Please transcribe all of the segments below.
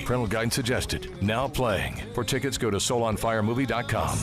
Parental guidance suggested. Now playing. For tickets, go to SoulOnFireMovie.com.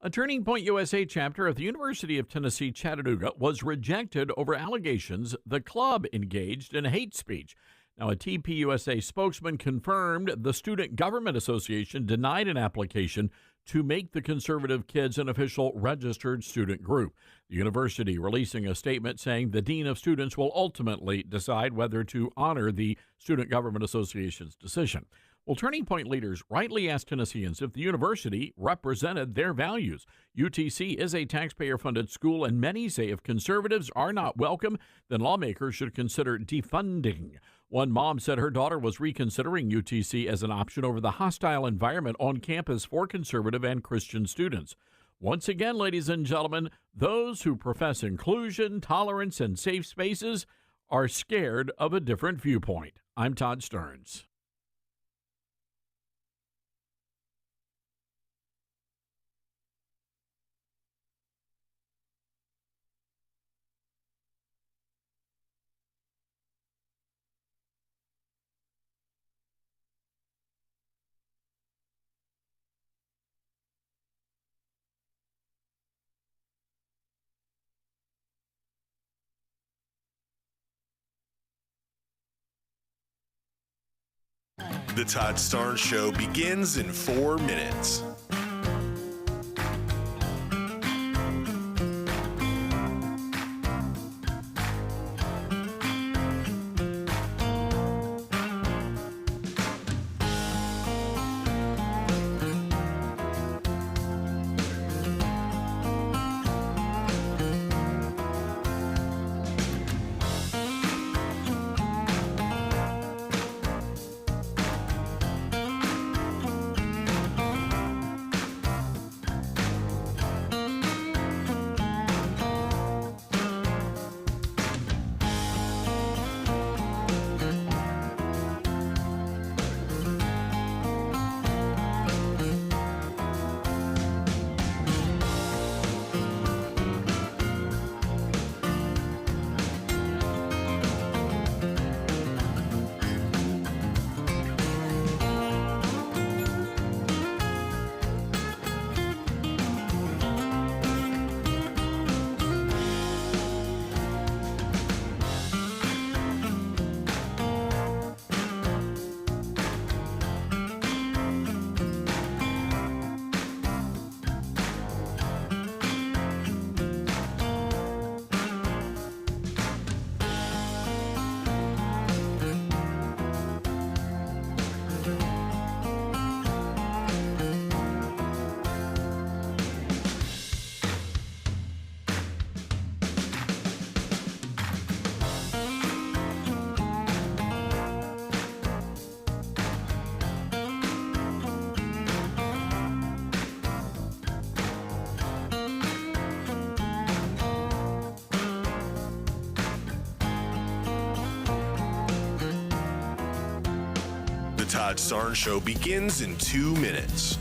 A Turning Point USA chapter of the University of Tennessee, Chattanooga was rejected over allegations the club engaged in hate speech. Now, a TPUSA spokesman confirmed the Student Government Association denied an application to make the Conservative Kids an official registered student group. The university releasing a statement saying the Dean of Students will ultimately decide whether to honor the Student Government Association's decision. Well, Turning Point leaders rightly asked Tennesseans if the university represented their values. UTC is a taxpayer-funded school, and many say if conservatives are not welcome, then lawmakers should consider defunding. One mom said her daughter was reconsidering UTC as an option over the hostile environment on campus for conservative and Christian students. Once again, ladies and gentlemen, those who profess inclusion, tolerance, and safe spaces are scared of a different viewpoint. I'm Todd Stearns. The Todd Starnes Show begins in 4 minutes. The Todd Starnes Show begins in 2 minutes.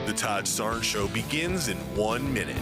The Todd Starnes Show begins in 1 minute.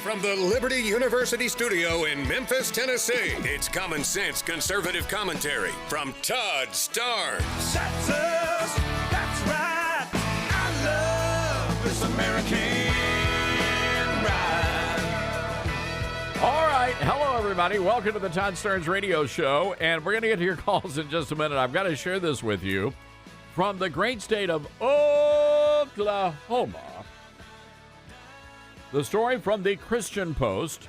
from the Liberty University studio in Memphis, Tennessee, it's Common Sense Conservative Commentary from Todd Starnes. That's us. That's right. I love this American ride. All right. Hello, everybody. Welcome to the Todd Starnes Radio Show. And we're going to get to your calls in just a minute. I've got to share this with you from the great state of Oklahoma. The story from the Christian Post.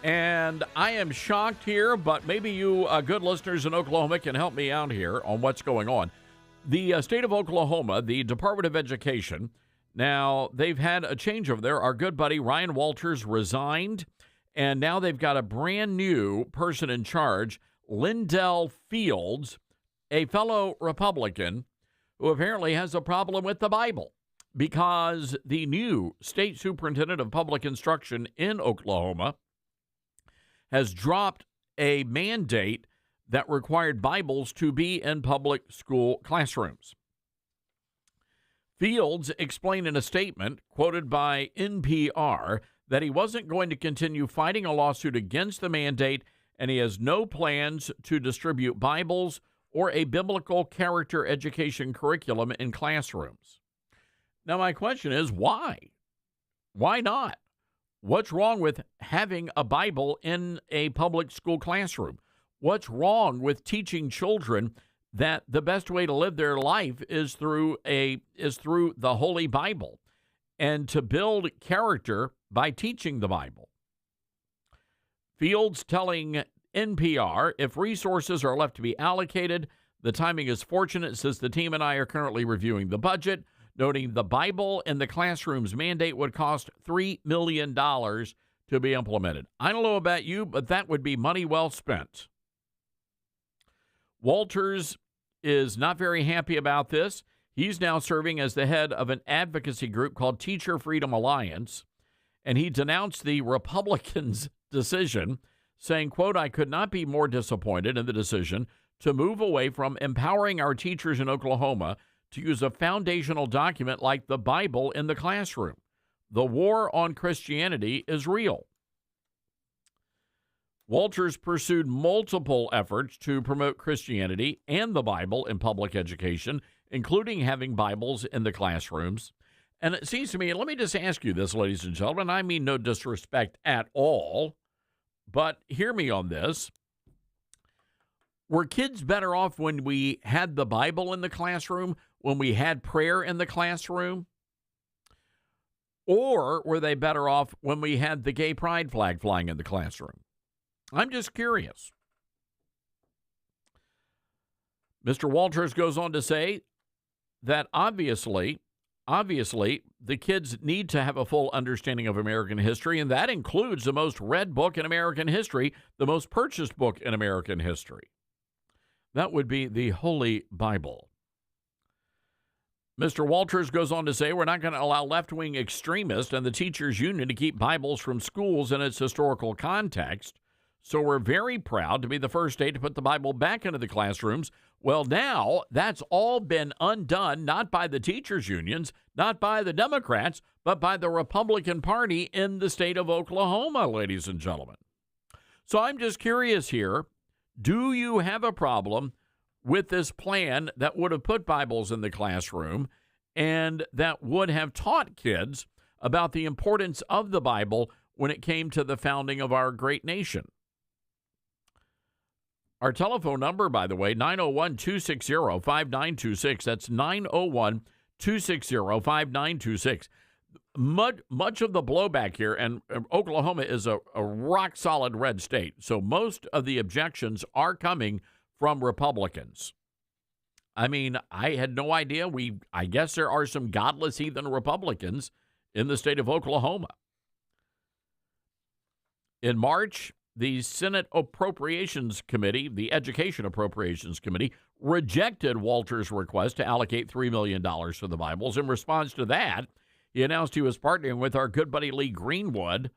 And I am shocked here, but maybe you good listeners in Oklahoma can help me out here on what's going on. The state of Oklahoma, the Department of Education, now they've had a change over there. Our good buddy Ryan Walters resigned, and now they've got a brand new person in charge, Lindell Fields, a fellow Republican who apparently has a problem with the Bible, because the new state superintendent of public instruction in Oklahoma has dropped a mandate that required Bibles to be in public school classrooms. Fields explained in a statement quoted by NPR that he wasn't going to continue fighting a lawsuit against the mandate, and he has no plans to distribute Bibles or a biblical character education curriculum in classrooms. Now, my question is, why? Why not? What's wrong with having a Bible in a public school classroom? What's wrong with teaching children that the best way to live their life is through the Holy Bible, and to build character by teaching the Bible? Fields telling NPR, if resources are left to be allocated, the timing is fortunate, says the team and I are currently reviewing the budget, noting the Bible in the classrooms mandate would cost $3 million to be implemented. I don't know about you, but that would be money well spent. Walters is not very happy about this. He's now serving as the head of an advocacy group called Teacher Freedom Alliance, and he denounced the Republicans' decision, saying, quote, I could not be more disappointed in the decision to move away from empowering our teachers in Oklahoma to use a foundational document like the Bible in the classroom. The war on Christianity is real. Walters pursued multiple efforts to promote Christianity and the Bible in public education, including having Bibles in the classrooms. And it seems to me, let me just ask you this, ladies and gentlemen, I mean no disrespect at all, but hear me on this. Were kids better off when we had the Bible in the classroom, when we had prayer in the classroom? Or were they better off when we had the gay pride flag flying in the classroom? I'm just curious. Mr. Walters goes on to say that obviously, the kids need to have a full understanding of American history, and that includes the most read book in American history, the most purchased book in American history. That would be the Holy Bible. Mr. Walters goes on to say, we're not going to allow left-wing extremists and the teachers' union to keep Bibles from schools in its historical context. So we're very proud to be the first state to put the Bible back into the classrooms. Well, now that's all been undone, not by the teachers' unions, not by the Democrats, but by the Republican Party in the state of Oklahoma, ladies and gentlemen. So I'm just curious here. Do you have a problem with this plan that would have put Bibles in the classroom and that would have taught kids about the importance of the Bible when it came to the founding of our great nation? Our telephone number, by the way, 901-260-5926. That's 901-260-5926. Much of the blowback here, and Oklahoma is a rock-solid red state, so most of the objections are coming from Republicans. I mean, I had no idea. I guess there are some godless heathen Republicans in the state of Oklahoma. In March, the Senate Appropriations Committee, the Education Appropriations Committee, rejected Walters' request to allocate $3 million for the Bibles. In response to that, he announced he was partnering with our good buddy Lee Greenwood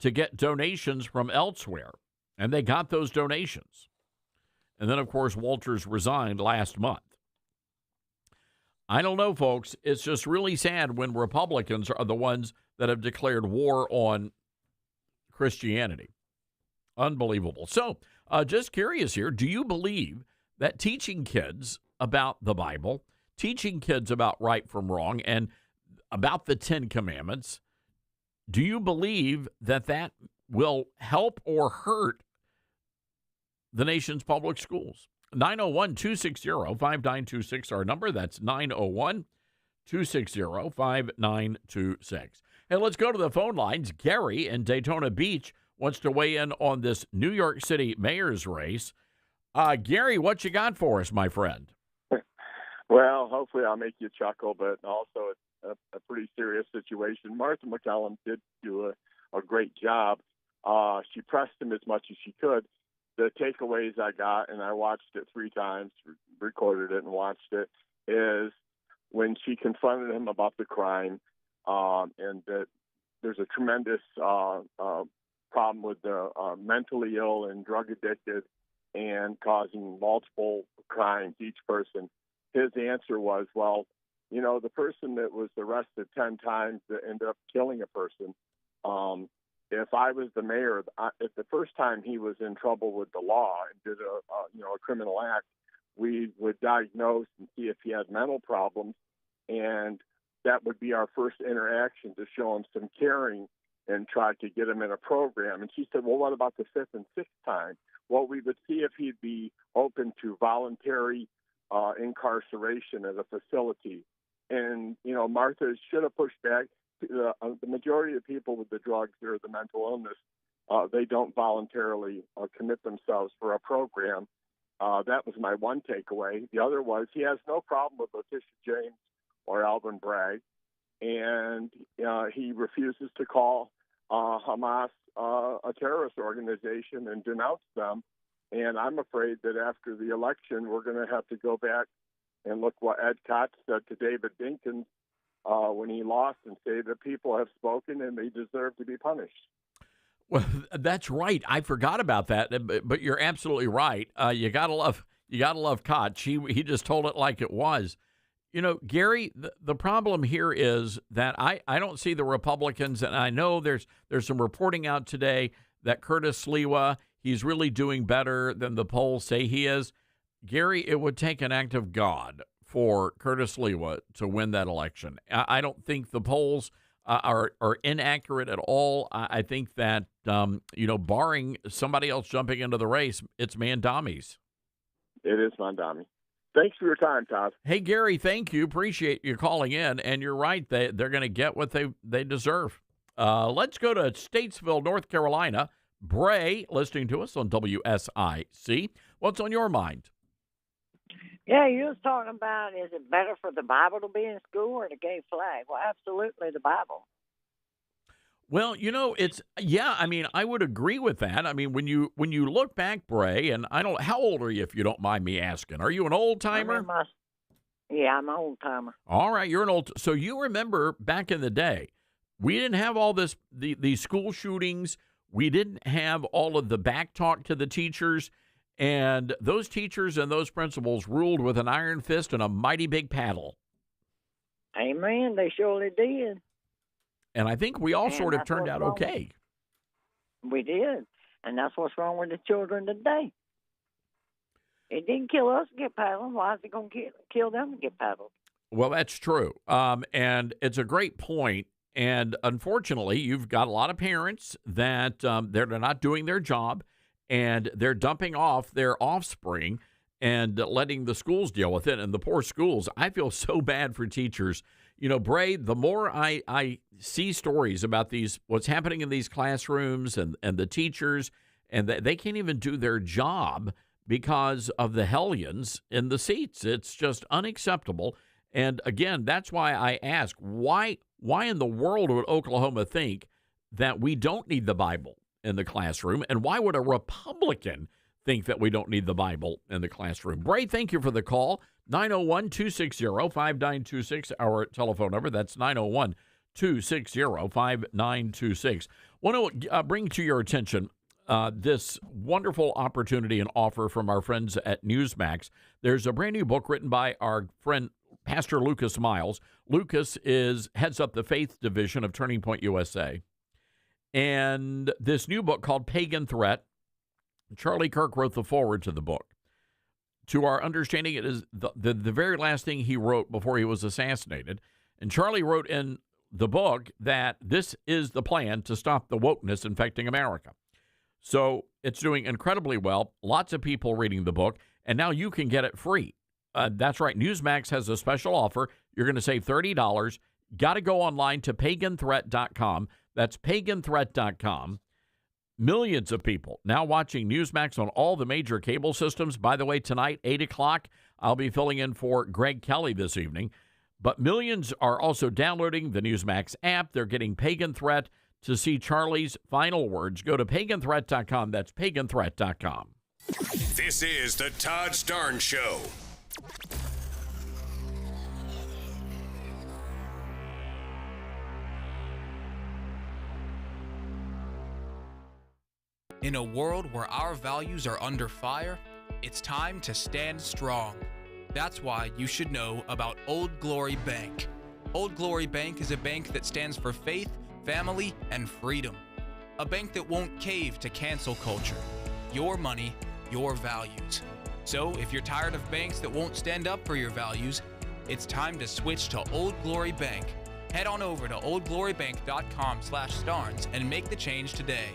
to get donations from elsewhere, and they got those donations. And then, of course, Walters resigned last month. I don't know, folks. It's just really sad when Republicans are the ones that have declared war on Christianity. Unbelievable. So, just curious here, do you believe that teaching kids about the Bible, teaching kids about right from wrong, and about the Ten Commandments, do you believe that that will help or hurt the nation's public schools? 901-260-5926, our number. That's 901-260-5926. Hey, let's go to the phone lines. Gary in Daytona Beach wants to weigh in on this New York City mayor's race. Gary, what you got for us, my friend? Well, hopefully I'll make you chuckle, but also it's a pretty serious situation. Martha McCallum did do a great job. She pressed him as much as she could. The takeaways I got, and I watched it 3 times, recorded it and watched it, is when she confronted him about the crime, and that there's a tremendous problem with the mentally ill and drug addicted and causing multiple crimes, each person. His answer was, well, you know, the person that was arrested 10 times that ended up killing a person, if I was the mayor, if the first time he was in trouble with the law and did a criminal act, we would diagnose and see if he had mental problems, and that would be our first interaction to show him some caring and try to get him in a program. And she said, well, what about the 5th and 6th time? Well, we would see if he'd be open to voluntary incarceration at a facility. And, you know, Martha should have pushed back. The majority of people with the drugs or the mental illness, they don't voluntarily commit themselves for a program. That was my one takeaway. The other was he has no problem with Letitia James or Alvin Bragg, and he refuses to call Hamas a terrorist organization and denounce them. And I'm afraid that after the election, we're going to have to go back and look what Ed Koch said to David Dinkins when he lost, and say the people have spoken and they deserve to be punished. Well, that's right. I forgot about that, but you're absolutely right. You gotta love Koch. He just told it like it was. You know, Gary, the problem here is that I don't see the Republicans, and I know there's some reporting out today that Curtis Sliwa, he's really doing better than the polls say he is. Gary, it would take an act of God for Curtis Sliwa to win that election. I don't think the polls are inaccurate at all. I think that, barring somebody else jumping into the race, it's Mandami's. It is Mandami. Thanks for your time, Todd. Hey, Gary, thank you. Appreciate you calling in. And you're right. They're going to get what they deserve. Let's go to Statesville, North Carolina. Bray, listening to us on WSIC. What's on your mind? Yeah, you was talking about, is it better for the Bible to be in school or the gay flag? Well, absolutely the Bible. Well, I would agree with that. I mean, when you look back, Bray, and how old are you, if you don't mind me asking? Are you an old timer? I'm an old timer. All right, you're an old. So you remember back in the day, we didn't have all these school shootings. We didn't have all of the back talk to the teachers. And those teachers and those principals ruled with an iron fist and a mighty big paddle. Amen. They surely did. And I think we all sort of turned out okay. We did. And that's what's wrong with the children today. It didn't kill us to get paddled. Why is it going to kill them to get paddled? Well, that's true. And it's a great point. And unfortunately, you've got a lot of parents that they're not doing their job. And they're dumping off their offspring and letting the schools deal with it. And the poor schools, I feel so bad for teachers. You know, Bray, the more I see stories about what's happening in these classrooms and the teachers, and they can't even do their job because of the hellions in the seats. It's just unacceptable. And again, that's why I ask, why in the world would Oklahoma think that we don't need the Bible in the classroom? And why would a Republican think that we don't need the Bible in the classroom? Bray, thank you for the call. 901-260-5926, our telephone number. That's 901-260-5926. Want to bring to your attention this wonderful opportunity and offer from our friends at Newsmax. There's a brand new book written by our friend Pastor Lucas Miles. Lucas heads up the faith division of Turning Point USA. and this new book called Pagan Threat. Charlie Kirk wrote the foreword to the book. To our understanding, it is the very last thing he wrote before he was assassinated. And Charlie wrote in the book that this is the plan to stop the wokeness infecting America. So it's doing incredibly well. Lots of people reading the book, and now you can get it free. That's right. Newsmax has a special offer. You're going to save $30. Got to go online to paganthreat.com. That's paganthreat.com. Millions of people now watching Newsmax on all the major cable systems. By the way, tonight, 8 o'clock, I'll be filling in for Greg Kelly this evening. But millions are also downloading the Newsmax app. They're getting Pagan Threat to see Charlie's final words. Go to paganthreat.com. That's paganthreat.com. This is the Todd Starnes Show. In a world where our values are under fire, it's time to stand strong. That's why you should know about Old Glory Bank. Old Glory Bank is a bank that stands for faith, family, and freedom. A bank that won't cave to cancel culture. Your money, your values. So if you're tired of banks that won't stand up for your values, it's time to switch to Old Glory Bank. Head on over to oldglorybank.com/Starnes and make the change today.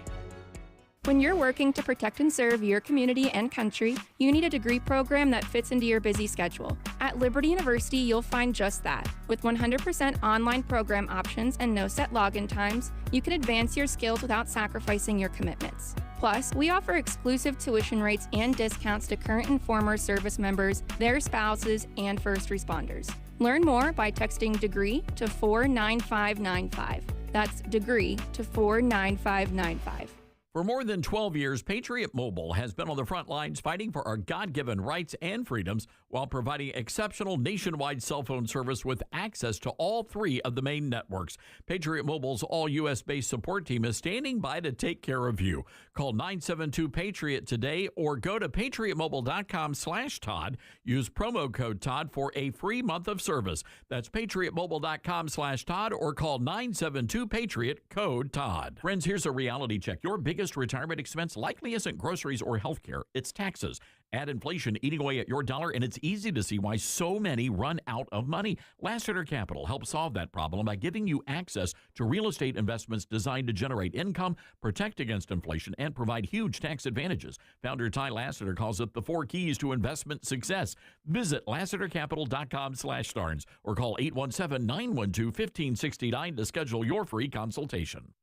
When you're working to protect and serve your community and country, you need a degree program that fits into your busy schedule. At Liberty University, you'll find just that. With 100% online program options and no set login times, you can advance your skills without sacrificing your commitments. Plus, we offer exclusive tuition rates and discounts to current and former service members, their spouses, and first responders. Learn more by texting DEGREE to 49595. That's DEGREE to 49595. For more than 12 years, Patriot Mobile has been on the front lines fighting for our God-given rights and freedoms while providing exceptional nationwide cell phone service with access to all three of the main networks. Patriot Mobile's all-U.S.-based support team is standing by to take care of you. Call 972-PATRIOT today or go to patriotmobile.com/Todd. Use promo code Todd for a free month of service. That's patriotmobile.com/Todd or call 972-PATRIOT, code Todd. Friends, here's a reality check. Your biggest retirement expense likely isn't groceries or health care, it's taxes. Add inflation eating away at your dollar, and it's easy to see why so many run out of money. Lassiter Capital helps solve that problem by giving you access to real estate investments designed to generate income, protect against inflation, and provide huge tax advantages. Founder Ty Lassiter calls it the 4 keys to investment success. Visit LassiterCapital.com/Starnes or call 817-912-1569 to schedule your free consultation.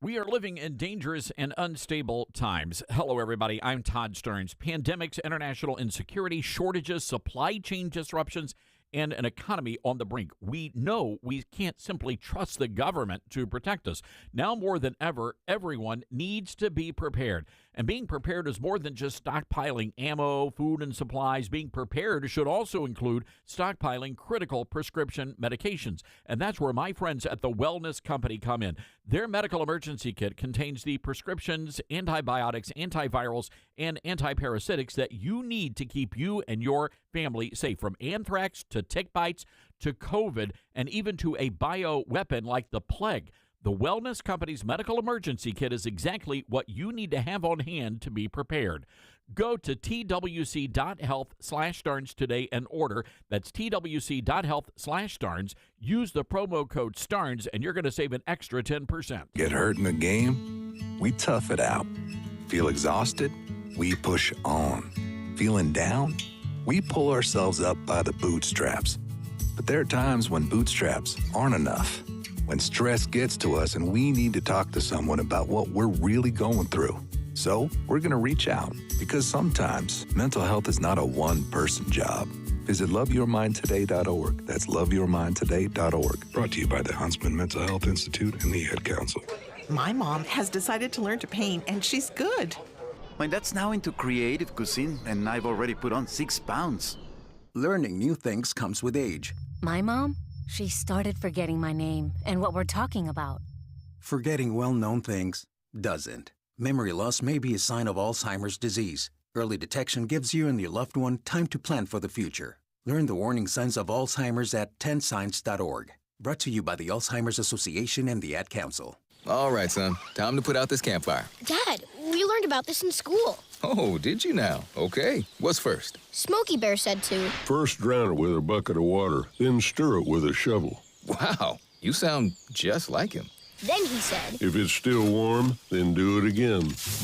We are living in dangerous and unstable times. Hello, everybody. I'm Todd Starnes. Pandemics, international insecurity, shortages, supply chain disruptions, and an economy on the brink. We know we can't simply trust the government to protect us. Now more than ever, everyone needs to be prepared. And being prepared is more than just stockpiling ammo, food, and supplies. Being prepared should also include stockpiling critical prescription medications. And that's where my friends at the Wellness Company come in. Their medical emergency kit contains the prescriptions, antibiotics, antivirals, and antiparasitics that you need to keep you and your family safe, from anthrax to tick bites to COVID and even to a bioweapon like the plague. The Wellness Company's medical emergency kit is exactly what you need to have on hand to be prepared. Go to twc.health/Starnes today and order. That's twc.health/Starnes. Use the promo code Starnes and you're going to save an extra 10%. Get hurt in the game? We tough it out. Feel exhausted? We push on. Feeling down? We pull ourselves up by the bootstraps. But there are times when bootstraps aren't enough. When stress gets to us and we need to talk to someone about what we're really going through. So we're going to reach out, because sometimes mental health is not a one-person job. Visit loveyourmindtoday.org. That's loveyourmindtoday.org. Brought to you by the Huntsman Mental Health Institute and the Ad Council. My mom has decided to learn to paint, and she's good. My dad's now into creative cuisine, and I've already put on 6 pounds. Learning new things comes with age. My mom? She started forgetting my name and what we're talking about. Forgetting well-known things doesn't. Memory loss may be a sign of Alzheimer's disease. Early detection gives you and your loved one time to plan for the future. Learn the warning signs of Alzheimer's at 10signs.org. Brought to you by the Alzheimer's Association and the Ad Council. All right, son. Time to put out this campfire. Dad, we learned about this in school. Oh, did you now? Okay. What's first? Smokey Bear said to. First drown it with a bucket of water, then stir it with a shovel. Wow, you sound just like him. Then he said. If it's still warm, then do it again.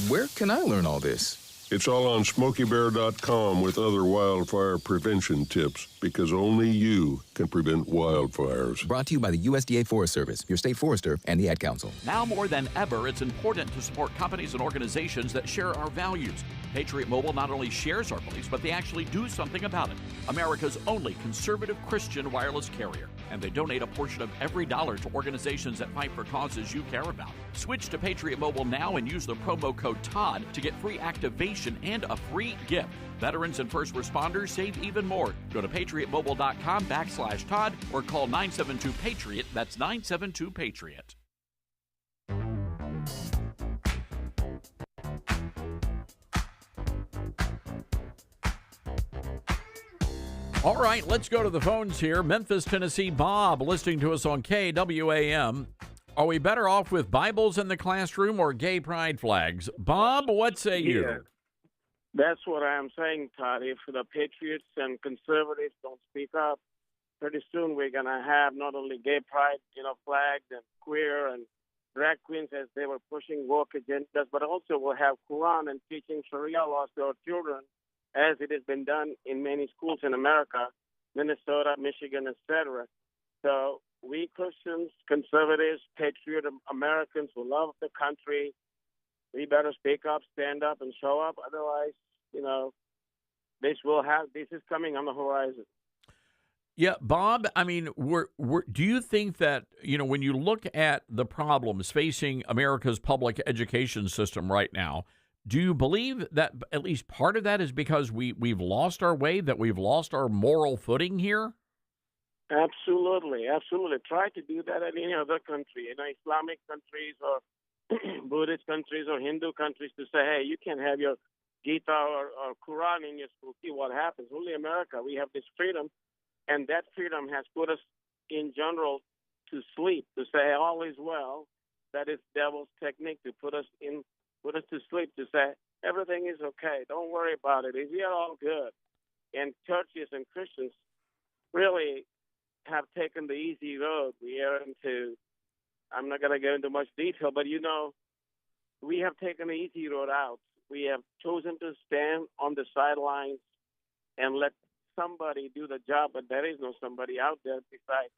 Where can I learn all this? It's all on SmokeyBear.com with other wildfire prevention tips, because only you can prevent wildfires. Brought to you by the USDA Forest Service, your state forester, and the Ad Council. Now more than ever, it's important to support companies and organizations that share our values. Patriot Mobile not only shares our beliefs, but they actually do something about it. America's only conservative Christian wireless carrier. And they donate a portion of every dollar to organizations that fight for causes you care about. Switch to Patriot Mobile now and use the promo code TODD to get free activation and a free gift. Veterans and first responders save even more. Go to patriotmobile.com/Todd or call 972-PATRIOT. That's 972-PATRIOT. All right, let's go to the phones here. Memphis, Tennessee, Bob, listening to us on KWAM. Are we better off with Bibles in the classroom or gay pride flags? Bob, what say you? Yeah, that's what I'm saying, Todd. If the patriots and conservatives don't speak up, pretty soon we're going to have not only gay pride, flags and queer and drag queens as they were pushing woke agendas, but also we'll have Quran and teaching Sharia laws to our children, as it has been done in many schools in America, Minnesota, Michigan, etc. So we Christians, conservatives, patriot Americans who love the country, we better speak up, stand up, and show up. Otherwise, this is coming on the horizon. Yeah, Bob, I mean, do you think that, when you look at the problems facing America's public education system right now, do you believe that at least part of that is because we've lost our way, that we've lost our moral footing here? Absolutely. Try to do that in any other country, Islamic countries or Buddhist countries or Hindu countries, to say, hey, you can't have your Gita or Quran in your school. See what happens. Only America, we have this freedom, and that freedom has put us in general to sleep, to say all is well. That is devil's technique, to put us to sleep, to say everything is okay. Don't worry about it. We are all good. And churches and Christians really have taken the easy road. I'm not going to go into much detail, but we have taken the easy road out. We have chosen to stand on the sidelines and let somebody do the job, but there is no somebody out there besides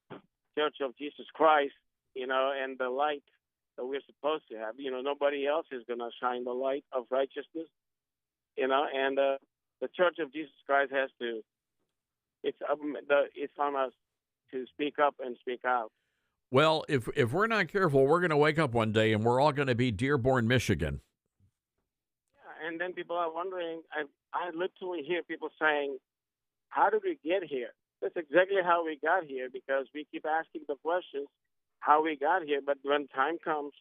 Church of Jesus Christ, and the light that we're supposed to have. Nobody else is going to shine the light of righteousness, and the Church of Jesus Christ has to. It's on us to speak up and speak out. Well, if we're not careful, we're going to wake up one day and we're all going to be Dearborn, Michigan. Yeah, and then people are wondering. I literally hear people saying, "How did we get here?" That's exactly how we got here, because we keep asking the questions how we got here. But when time comes,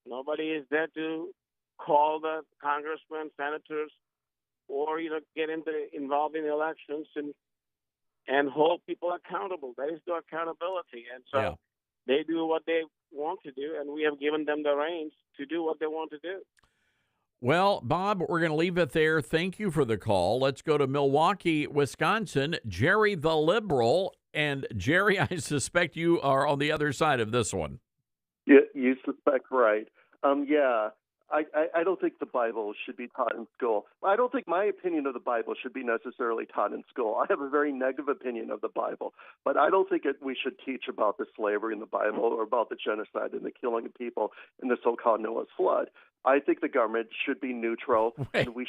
nobody is there to call the congressmen, senators, or get involved in elections and hold people accountable. There is no accountability, and so they do what they want to do, and we have given them the reins to do what they want to do. Well, Bob, we're going to leave it there. Thank you for the call. Let's go to Milwaukee, Wisconsin. Jerry the Liberal. And, Jerry, I suspect you are on the other side of this one. Yeah, you suspect right. I don't think the Bible should be taught in school. I don't think my opinion of the Bible should be necessarily taught in school. I have a very negative opinion of the Bible, but I don't think we should teach about the slavery in the Bible or about the genocide and the killing of people in the so-called Noah's flood. I think the government should be neutral, and we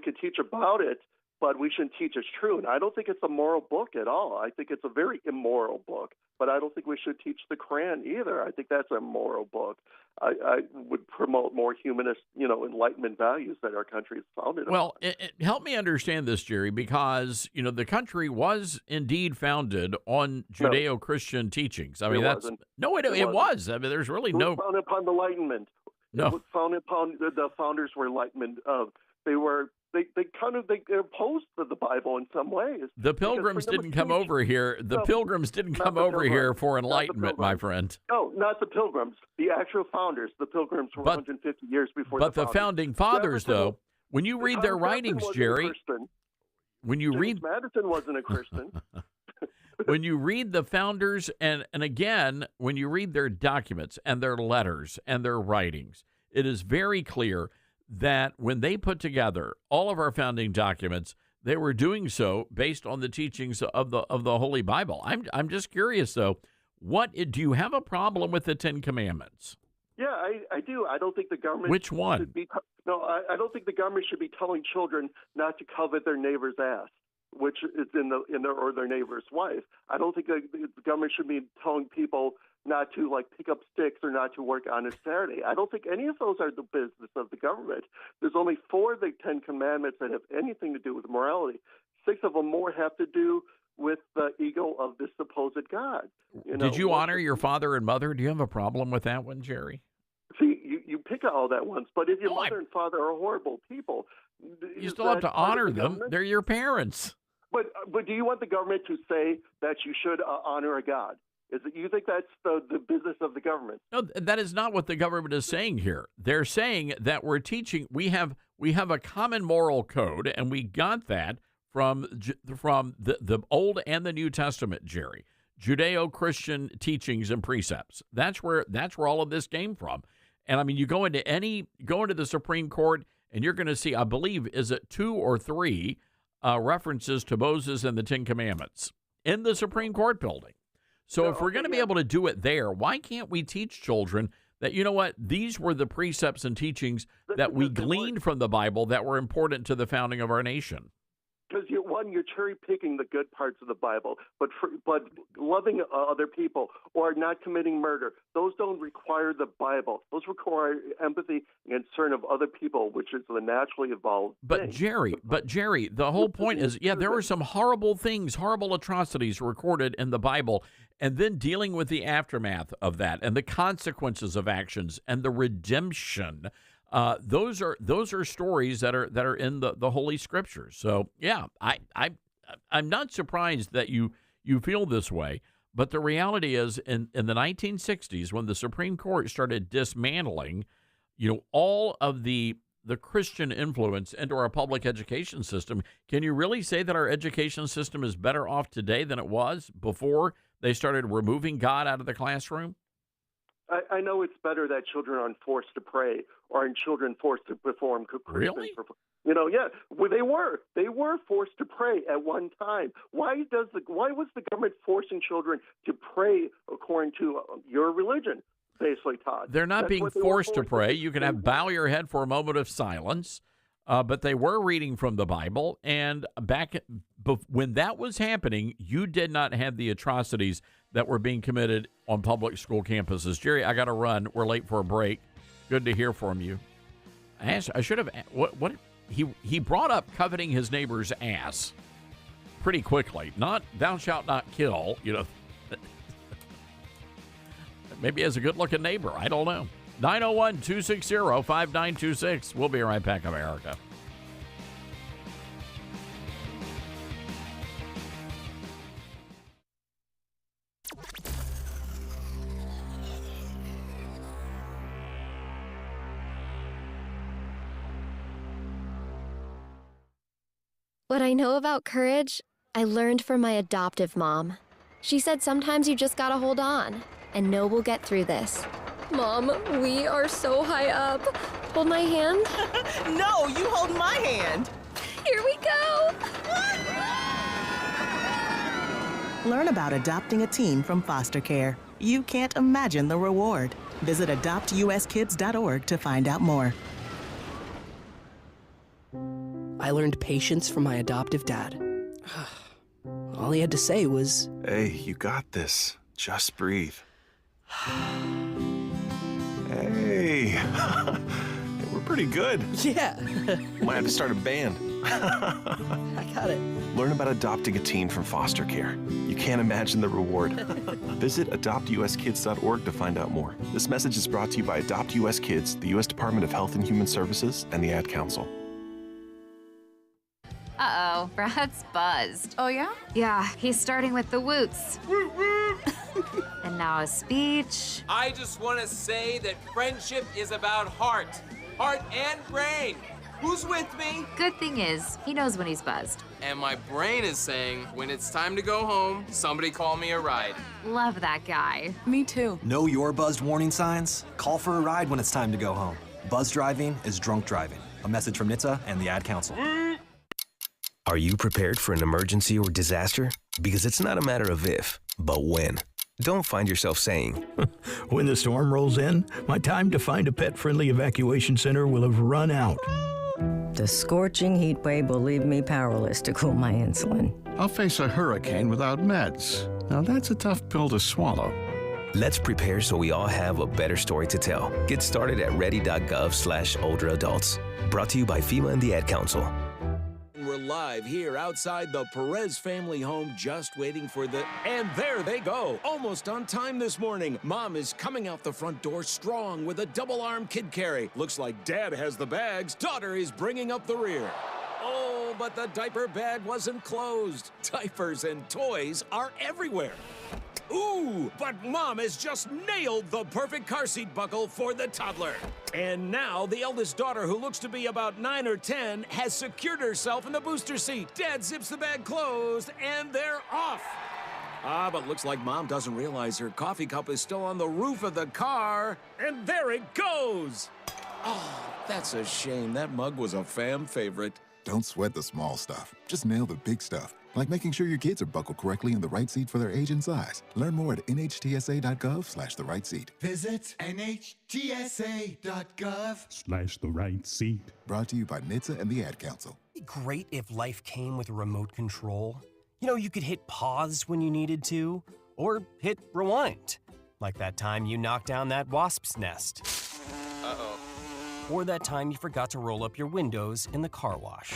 could teach about it, but we shouldn't teach it's true. And I don't think it's a moral book at all. I think it's a very immoral book, but I don't think we should teach the Quran either. I think that's a moral book. I would promote more humanist, Enlightenment values that our country is founded on. Well, help me understand this, Jerry, because, the country was indeed founded on Judeo-Christian teachings. I mean, it was. I mean, there's really no... It was founded upon the Enlightenment. No. It was founded upon the founders were Enlightenment of They opposed to the Bible in some ways. The Pilgrims didn't come over here. The Pilgrims didn't come over here for enlightenment, my friend. No, not the Pilgrims. The actual founders. The Pilgrims were 150 years before the founders. But the founding fathers, though, when you read their writings, Jerry, Madison wasn't a Christian. When you read the founders, and again, when you read their documents and their letters and their writings, it is very clear that when they put together all of our founding documents, they were doing so based on the teachings of the Holy Bible. I'm just curious, though, do you have a problem with the Ten Commandments? Yeah, I do. I don't think the government. Which one? I don't think the government should be telling children not to covet their neighbor's ass, which is or their neighbor's wife. I don't think the government should be telling people not to pick up sticks or not to work on a Saturday. I don't think any of those are the business of the government. There's only 4 of the 10 Commandments that have anything to do with morality. 6 of them more have to do with the ego of this supposed God. Did you honor your father and mother? Do you have a problem with that one, Jerry? See, you pick all that once, but if your mother and father are horrible people, you still have to honor them. They're your parents. But do you want the government to say that you should honor a God? You think that's the business of the government? No, that is not what the government is saying here. They're saying that we're teaching. We have a common moral code, and we got that from the Old and the New Testament, Jerry. Judeo-Christian teachings and precepts. That's where all of this came from. And I mean, you go into the Supreme Court, and you're going to see, I believe, is it 2 or 3 references to Moses and the Ten Commandments in the Supreme Court building. So if we're going to be able to do it there, why can't we teach children that, you know what, these were the precepts and teachings that we gleaned from the Bible that were important to the founding of our nation? Because you're cherry picking the good parts of the Bible, but loving other people or not committing murder, those don't require the Bible. Those require empathy and concern of other people, which is the naturally evolved thing. Jerry, the whole point is, there were some horrible things, horrible atrocities recorded in the Bible, and then dealing with the aftermath of that and the consequences of actions and the redemption. Those are stories that are in the Holy Scriptures. So yeah, I'm not surprised that you feel this way. But the reality is, in the 1960s, when the Supreme Court started dismantling, all of the Christian influence into our public education system, can you really say that our education system is better off today than it was before they started removing God out of the classroom? I know it's better that children aren't forced to pray or children forced to perform. Really? Well, they were forced to pray at one time. Why was the government forcing children to pray according to your religion, basically, Todd? They're not being forced to pray. You can bow your head for a moment of silence, but they were reading from the Bible. And when that was happening, you did not have the atrocities that were being committed on public school campuses. Jerry, I got to run. We're late for a break. Good to hear from you. I should have. What he brought up coveting his neighbor's ass pretty quickly. Not thou shalt not kill. Maybe he has a good-looking neighbor. I don't know. 901-260-5926. We'll be right back, America. What I know about courage, I learned from my adoptive mom. She said sometimes you just gotta hold on and know we'll get through this. Mom, we are so high up. Hold my hand. No, you hold my hand. Here we go. Learn about adopting a teen from foster care. You can't imagine the reward. Visit adoptuskids.org to find out more. I learned patience from my adoptive dad. All he had to say was, "Hey, you got this. Just breathe." Hey, we're pretty good. Yeah. Might have to start a band. I got it. Learn about adopting a teen from foster care. You can't imagine the reward. Visit adoptuskids.org to find out more. This message is brought to you by Adopt US Kids, the U.S. Department of Health and Human Services, and the Ad Council. Uh-oh, Brad's buzzed. Oh, yeah? Yeah, he's starting with the woots. And now a speech. I just want to say that friendship is about heart and brain. Who's with me? Good thing is, he knows when he's buzzed. And my brain is saying, when it's time to go home, somebody call me a ride. Love that guy. Me too. Know your buzzed warning signs? Call for a ride when it's time to go home. Buzz driving is drunk driving. A message from NHTSA and the Ad Council. Are you prepared for an emergency or disaster? Because it's not a matter of if, but when. Don't find yourself saying, when the storm rolls in, my time to find a pet-friendly evacuation center will have run out. The scorching heat wave will leave me powerless to cool my insulin. I'll face a hurricane without meds. Now that's a tough pill to swallow. Let's prepare so we all have a better story to tell. Get started at ready.gov/older-adults. Brought to you by FEMA and the Ad Council. We're live here outside the Perez family home, just waiting for the... And there they go, almost on time this morning. Mom is coming out the front door strong with a double-arm kid carry. Looks like Dad has the bags. Daughter is bringing up the rear. Oh, but the diaper bag wasn't closed. Diapers and toys are everywhere. Ooh, but Mom has just nailed the perfect car seat buckle for the toddler. And now the eldest daughter, who looks to be about 9 or 10, has secured herself in the booster seat. Dad zips the bag closed, and they're off. But looks like Mom doesn't realize her coffee cup is still on the roof of the car. And there it goes. Oh, that's a shame. That mug was a fam favorite. Don't sweat the small stuff. Just nail the big stuff. Like making sure your kids are buckled correctly in the right seat for their age and size. Learn more at nhtsa.gov/the right seat. Visit nhtsa.gov/the right seat. Brought to you by NHTSA and the Ad Council. It'd be great if life came with a remote control. You know, you could hit pause when you needed to, or hit rewind. Like that time you knocked down that wasp's nest. Uh-oh. Or that time you forgot to roll up your windows in the car wash.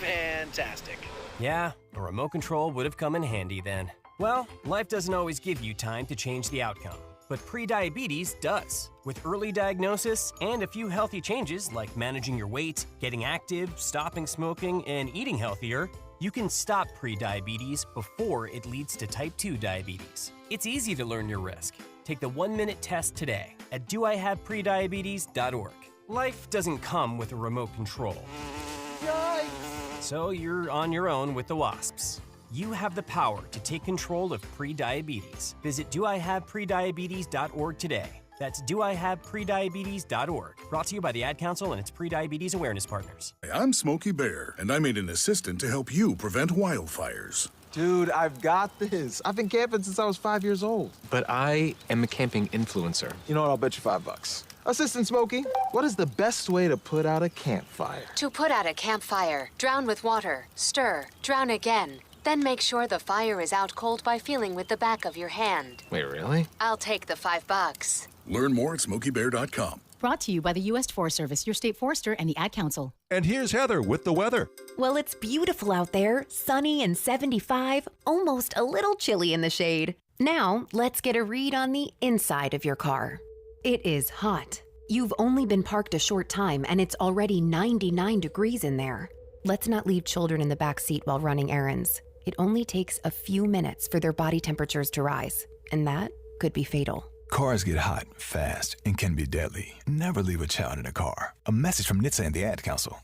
Fantastic. Yeah, a remote control would have come in handy then. Well, life doesn't always give you time to change the outcome, but prediabetes does. With early diagnosis and a few healthy changes like managing your weight, getting active, stopping smoking, and eating healthier, you can stop prediabetes before it leads to type 2 diabetes. It's easy to learn your risk. Take the 1-minute test today at doihaveprediabetes.org. Life doesn't come with a remote control. Yikes! So you're on your own with the wasps. You have the power to take control of prediabetes. Visit doihaveprediabetes.org today. That's doihaveprediabetes.org. Brought to you by the Ad Council and its Prediabetes Awareness Partners. I'm Smokey Bear, and I made an assistant to help you prevent wildfires. Dude, I've got this. I've been camping since I was 5 years old. But I am a camping influencer. You know what? I'll bet you $5. Assistant Smokey, what is the best way to put out a campfire? To put out a campfire, drown with water, stir, drown again. Then make sure the fire is out cold by feeling with the back of your hand. Wait, really? I'll take the $5. Learn more at SmokeyBear.com. Brought to you by the U.S. Forest Service, your state forester, and the Ad Council. And here's Heather with the weather. Well, it's beautiful out there, sunny and 75, almost a little chilly in the shade. Now, let's get a read on the inside of your car. It is hot. You've only been parked a short time, and it's already 99 degrees in there. Let's not leave children in the back seat while running errands. It only takes a few minutes for their body temperatures to rise, and that could be fatal. Cars get hot, fast, and can be deadly. Never leave a child in a car. A message from NHTSA and the Ad Council.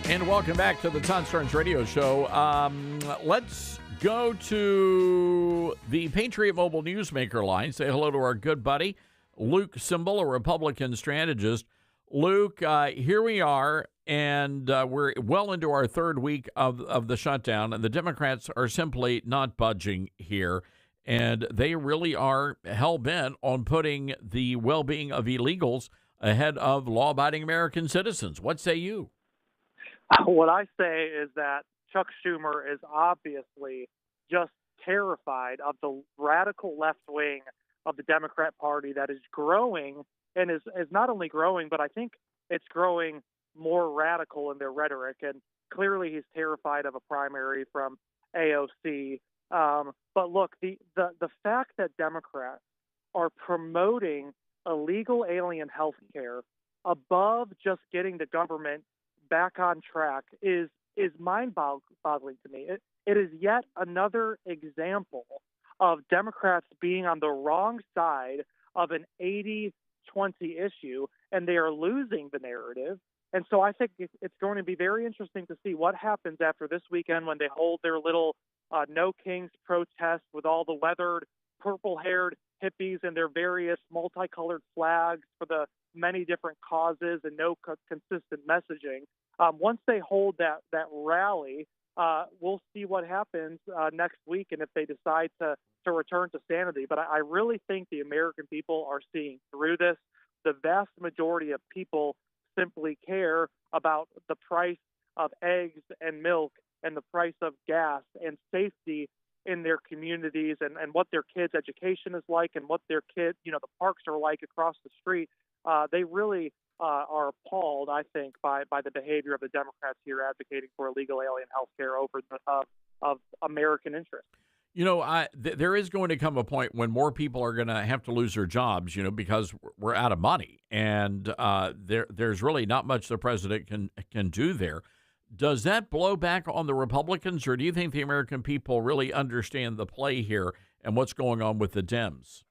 And welcome back to the Todd Starnes Radio Show. Let's go to the Patriot Mobile Newsmaker line. Say hello to our good buddy, Luke Simbal, a Republican strategist. Luke, here we are, and we're well into our third week of the shutdown, and the Democrats are simply not budging here, and they really are hell-bent on putting the well-being of illegals ahead of law-abiding American citizens. What say you? What I say is that Chuck Schumer is obviously just terrified of the radical left wing of the Democrat Party that is growing and is not only growing, but I think it's growing more radical in their rhetoric. And clearly he's terrified of a primary from AOC. But look, the fact that Democrats are promoting illegal alien health care above just getting the government back on track is mind-boggling to me. It is yet another example of Democrats being on the wrong side of an 80-20 issue, and they are losing the narrative. And so I think it's going to be very interesting to see what happens after this weekend when they hold their little No Kings protest with all the weathered, purple-haired hippies and their various multicolored flags for the many different causes and no consistent messaging. Once they hold that rally, we'll see what happens next week and if they decide to return to sanity. But I really think the American people are seeing through this. The vast majority of people simply care about the price of eggs and milk and the price of gas and safety in their communities and what their kids' education is like and what their kids, the parks are like across the street. They really are appalled, I think, by the behavior of the Democrats here advocating for illegal alien health care over of American interest. There is going to come a point when more people are going to have to lose their jobs, because we're out of money. And there's really not much the president can do there. Does that blow back on the Republicans, or do you think the American people really understand the play here and what's going on with the Dems?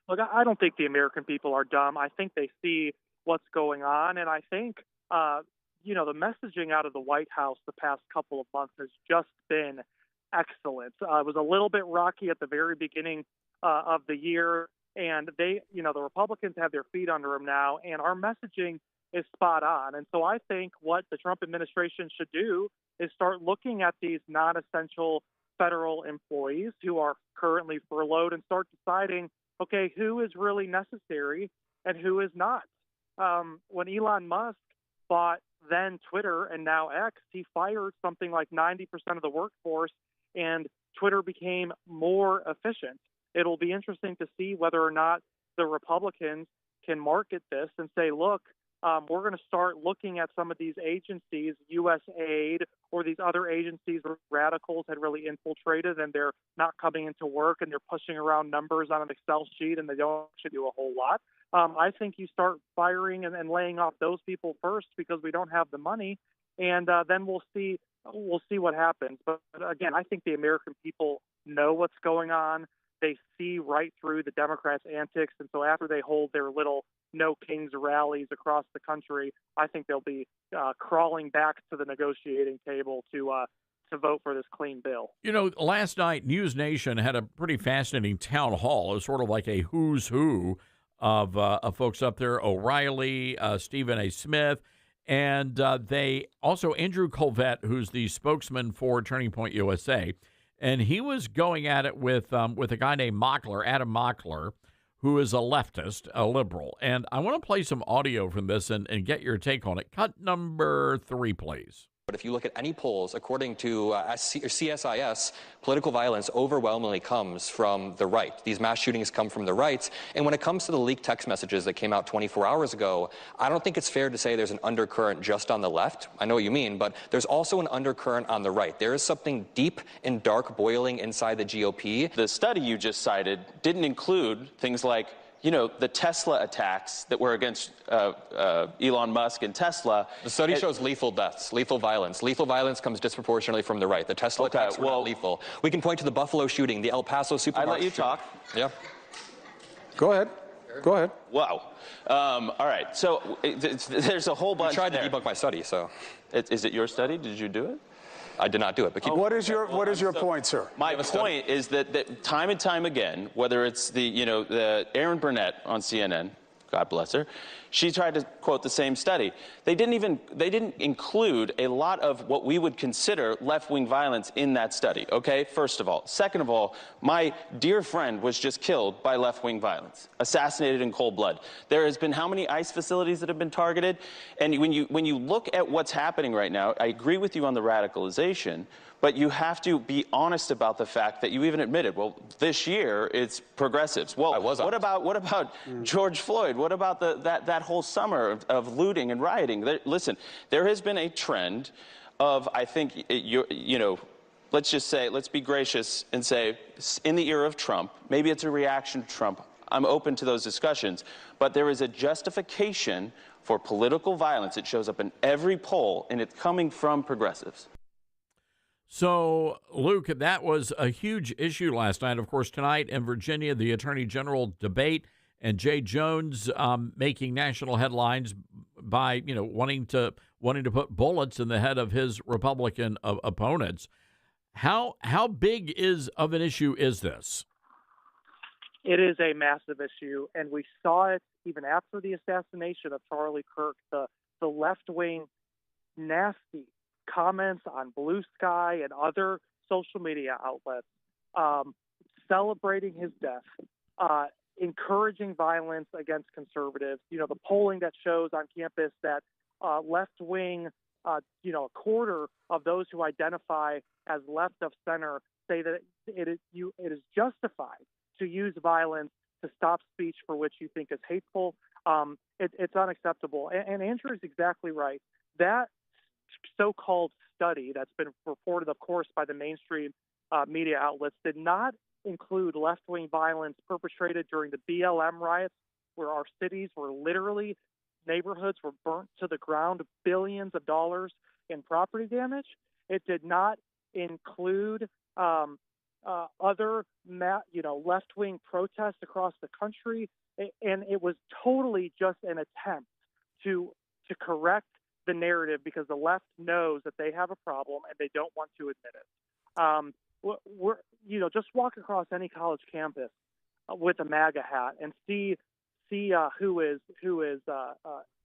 Look, I don't think the American people are dumb. I think they see what's going on. And I think, the messaging out of the White House the past couple of months has just been excellent. It was a little bit rocky at the very beginning of the year. And the Republicans have their feet under them now. And our messaging is spot on. And so I think what the Trump administration should do is start looking at these non-essential federal employees who are currently furloughed and start deciding, okay, who is really necessary and who is not. When Elon Musk bought then Twitter and now X, he fired something like 90% of the workforce, and Twitter became more efficient. It'll be interesting to see whether or not the Republicans can market this and say, look, we're going to start looking at some of these agencies, USAID, or these other agencies where radicals had really infiltrated and they're not coming into work and they're pushing around numbers on an Excel sheet and they don't actually do a whole lot. I think you start firing and laying off those people first because we don't have the money, and then we'll see what happens. But again, I think the American people know what's going on. They see right through the Democrats' antics, and so after they hold their little No Kings rallies across the country, I think they'll be crawling back to the negotiating table to vote for this clean bill. Last night, News Nation had a pretty fascinating town hall. It was sort of like a who's who of folks up there: O'Reilly, Stephen A. Smith, and they also Andrew Colvett, who's the spokesman for Turning Point USA, and he was going at it with a guy named Mockler, Adam Mockler, who is a leftist, a liberal. And I want to play some audio from this and get your take on it. Cut number 3, please. But if you look at any polls, according to CSIS, political violence overwhelmingly comes from the right. These mass shootings come from the right. And when it comes to the leaked text messages that came out 24 hours ago, I don't think it's fair to say there's an undercurrent just on the left. I know what you mean, but there's also an undercurrent on the right. There is something deep and dark boiling inside the GOP. The study you just cited didn't include things like the Tesla attacks that were against Elon Musk and Tesla. The study shows lethal deaths, lethal violence. Lethal violence comes disproportionately from the right. The Tesla attacks were not lethal. We can point to the Buffalo shooting, the El Paso supermarket. I let you talk. Yeah. Go ahead. Go ahead. Wow. All right. So there's a whole bunch. You tried to debunk my study, so. Is it your study? Did you do it? I did not do it. But keep what is your point, sir? My point is that time and time again, whether it's the Erin Burnett on CNN, God bless her, she tried to quote the same study. They didn't include a lot of what we would consider left-wing violence in that study. Okay, first of all. Second of all, my dear friend was just killed by left-wing violence, assassinated in cold blood. There has been how many ICE facilities that have been targeted? And when you look at what's happening right now, I agree with you on the radicalization, but you have to be honest about the fact that you even admitted, well, this year it's progressives. Well, what about George Floyd? What about that whole summer of looting and rioting? Listen, there has been a trend of, I think, let's just say, let's be gracious and say, in the era of Trump, maybe it's a reaction to Trump. I'm open to those discussions. But there is a justification for political violence. It shows up in every poll, and it's coming from progressives. So, Luke, that was a huge issue last night. Of course, tonight in Virginia, the Attorney General debate, and Jay Jones making national headlines by, wanting to put bullets in the head of his Republican opponents. How big of an issue is this? It is a massive issue, and we saw it even after the assassination of Charlie Kirk. The left-wing nasty comments on Blue Sky and other social media outlets celebrating his death, encouraging violence against conservatives. The polling that shows on campus that left-wing, a quarter of those who identify as left of center say that it is justified to use violence to stop speech for which you think is hateful. It's unacceptable. And Andrew is exactly right. That so-called study that's been reported, of course, by the mainstream media outlets did not include left-wing violence perpetrated during the BLM riots, where our cities were literally, neighborhoods were burnt to the ground, billions of dollars in property damage. It did not include other left-wing protests across the country, and it was totally just an attempt to correct the narrative because the left knows that they have a problem and they don't want to admit it. Just walk across any college campus with a MAGA hat and see who is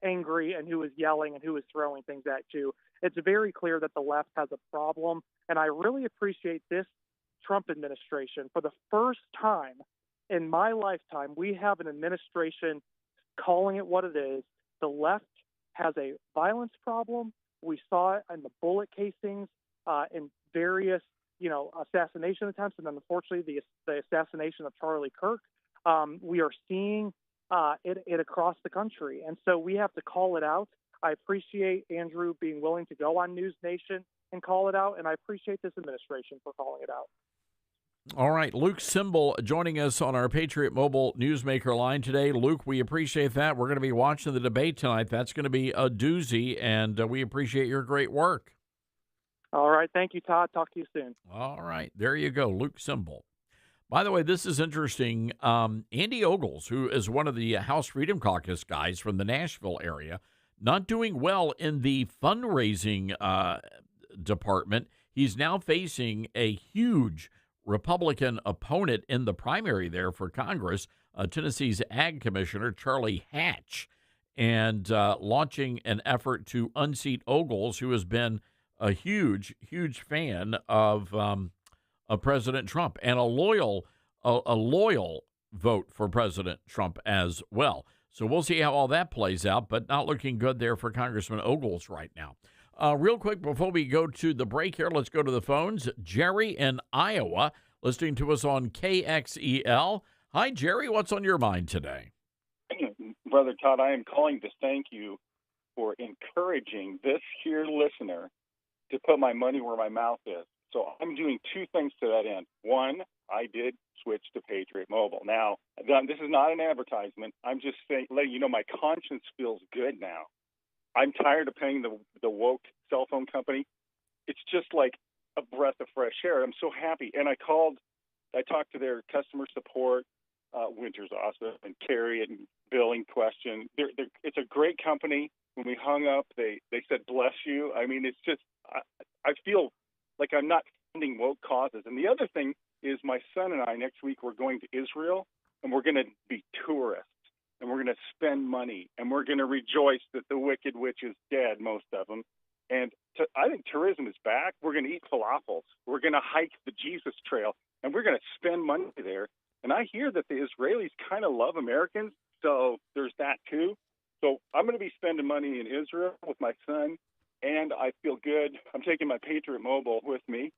angry and who is yelling and who is throwing things at you. It's very clear that the left has a problem, and I really appreciate this Trump administration. For the first time in my lifetime, we have an administration calling it what it is. The left has a violence problem. We saw it in the bullet casings in various, assassination attempts, and then unfortunately the assassination of Charlie Kirk. We are seeing it across the country, and so we have to call it out. I appreciate Andrew being willing to go on News Nation and call it out, and I appreciate this administration for calling it out. All right, Luke Simbal joining us on our Patriot Mobile Newsmaker line today. Luke, we appreciate that. We're going to be watching the debate tonight. That's going to be a doozy, and we appreciate your great work. All right, thank you, Todd. Talk to you soon. All right, there you go, Luke Simbal. By the way, this is interesting. Andy Ogles, who is one of the House Freedom Caucus guys from the Nashville area, not doing well in the fundraising department. He's now facing a huge Republican opponent in the primary there for Congress, Tennessee's Ag Commissioner Charlie Hatch, and launching an effort to unseat Ogles, who has been a huge fan of President Trump and a loyal vote for President Trump as well. So we'll see how all that plays out, but not looking good there for Congressman Ogles right now. Real quick, before we go to the break here, let's go to the phones. Jerry in Iowa, listening to us on KXEL. Hi, Jerry. What's on your mind today? Brother Todd, I am calling to thank you for encouraging this here listener to put my money where my mouth is. So I'm doing two things to that end. One, I did switch to Patriot Mobile. Now, this is not an advertisement. I'm just saying, letting you know my conscience feels good now. I'm tired of paying the woke cell phone company. It's just like a breath of fresh air. I'm so happy. And I talked to their customer support, Winter's awesome, and Carrie and billing question. It's a great company. When we hung up, they said, bless you. I mean, it's just, I feel like I'm not funding woke causes. And the other thing is my son and I next week, we're going to Israel, and we're going to be tourists. And we're going to spend money, and we're going to rejoice that the wicked witch is dead, most of them. And I think tourism is back. We're going to eat falafels. We're going to hike the Jesus Trail, and we're going to spend money there. And I hear that the Israelis kind of love Americans, so there's that too. So I'm going to be spending money in Israel with my son, and I feel good. I'm taking my Patriot Mobile with me,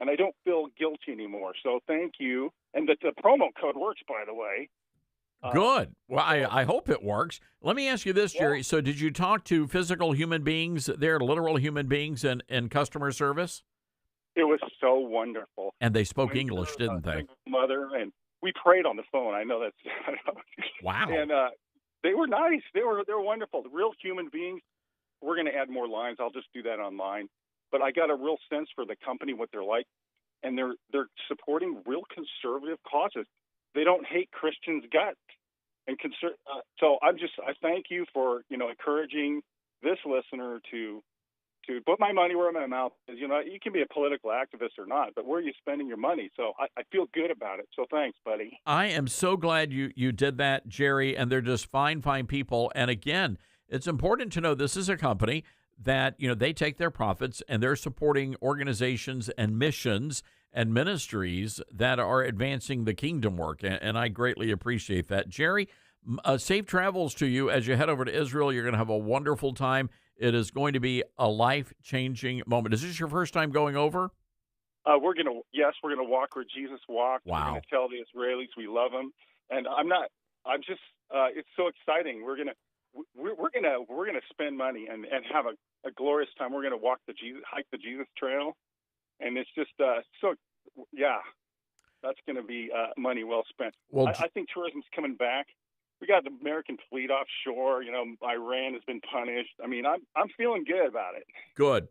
and I don't feel guilty anymore. So thank you. And the promo code works, by the way. Good. Well, I hope it works. Let me ask you this, Jerry. Yeah. So did you talk to physical human beings there, literal human beings in customer service? It was so wonderful. And they spoke English, didn't they? Mother, and we prayed on the phone. I know that's wow. And they were nice. They were wonderful. Real human beings. We're going to add more lines. I'll just do that online. But I got a real sense for the company, what they're like, and they're supporting real conservative causes. They don't hate Christians' guts. And so I thank you for encouraging this listener to put my money where my mouth is. You can be a political activist or not, but where are you spending your money? So I feel good about it. So thanks, buddy. I am so glad you did that, Jerry, and they're just fine people. And again, it's important to know this is a company that, they take their profits and they're supporting organizations and missions and ministries that are advancing the kingdom work. And I greatly appreciate that. Jerry, safe travels to you as you head over to Israel. You're going to have a wonderful time. It is going to be a life-changing moment. Is this your first time going over? We're going to walk where Jesus walked. Wow. We're going to tell the Israelis we love them. And it's so exciting. We're going to spend money and have a glorious time. We're going to hike the Jesus Trail. And it's just that's going to be money well spent. Well, I think tourism's coming back. We got the American fleet offshore. Iran has been punished. I mean, I'm feeling good about it. Good.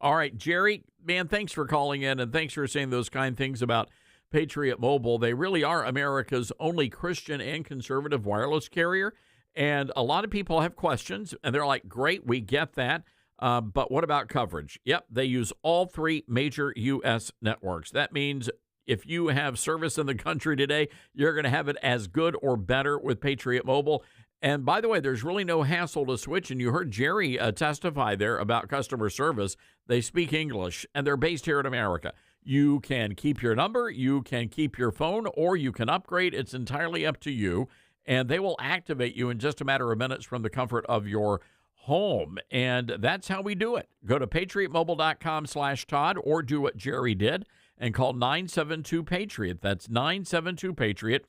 All right, Jerry, man, thanks for calling in, and thanks for saying those kind things about Patriot Mobile. They really are America's only Christian and conservative wireless carrier. And a lot of people have questions, and they're like, great, we get that. But what about coverage? Yep, they use all three major U.S. networks. That means if you have service in the country today, you're going to have it as good or better with Patriot Mobile. And by the way, there's really no hassle to switch. And you heard Jerry testify there about customer service. They speak English, and they're based here in America. You can keep your number, you can keep your phone, or you can upgrade. It's entirely up to you. And they will activate you in just a matter of minutes from the comfort of your home. And that's how we do it. Go to patriotmobile.com/Todd or do what Jerry did and call 972-PATRIOT. That's 972-PATRIOT.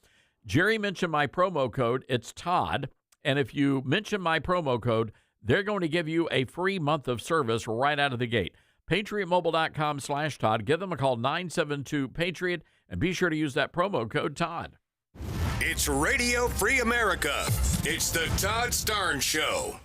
Jerry mentioned my promo code. It's Todd. And if you mention my promo code, they're going to give you a free month of service right out of the gate. patriotmobile.com/Todd. Give them a call, 972-PATRIOT, and be sure to use that promo code Todd. It's Radio Free America. It's the Todd Starnes Show.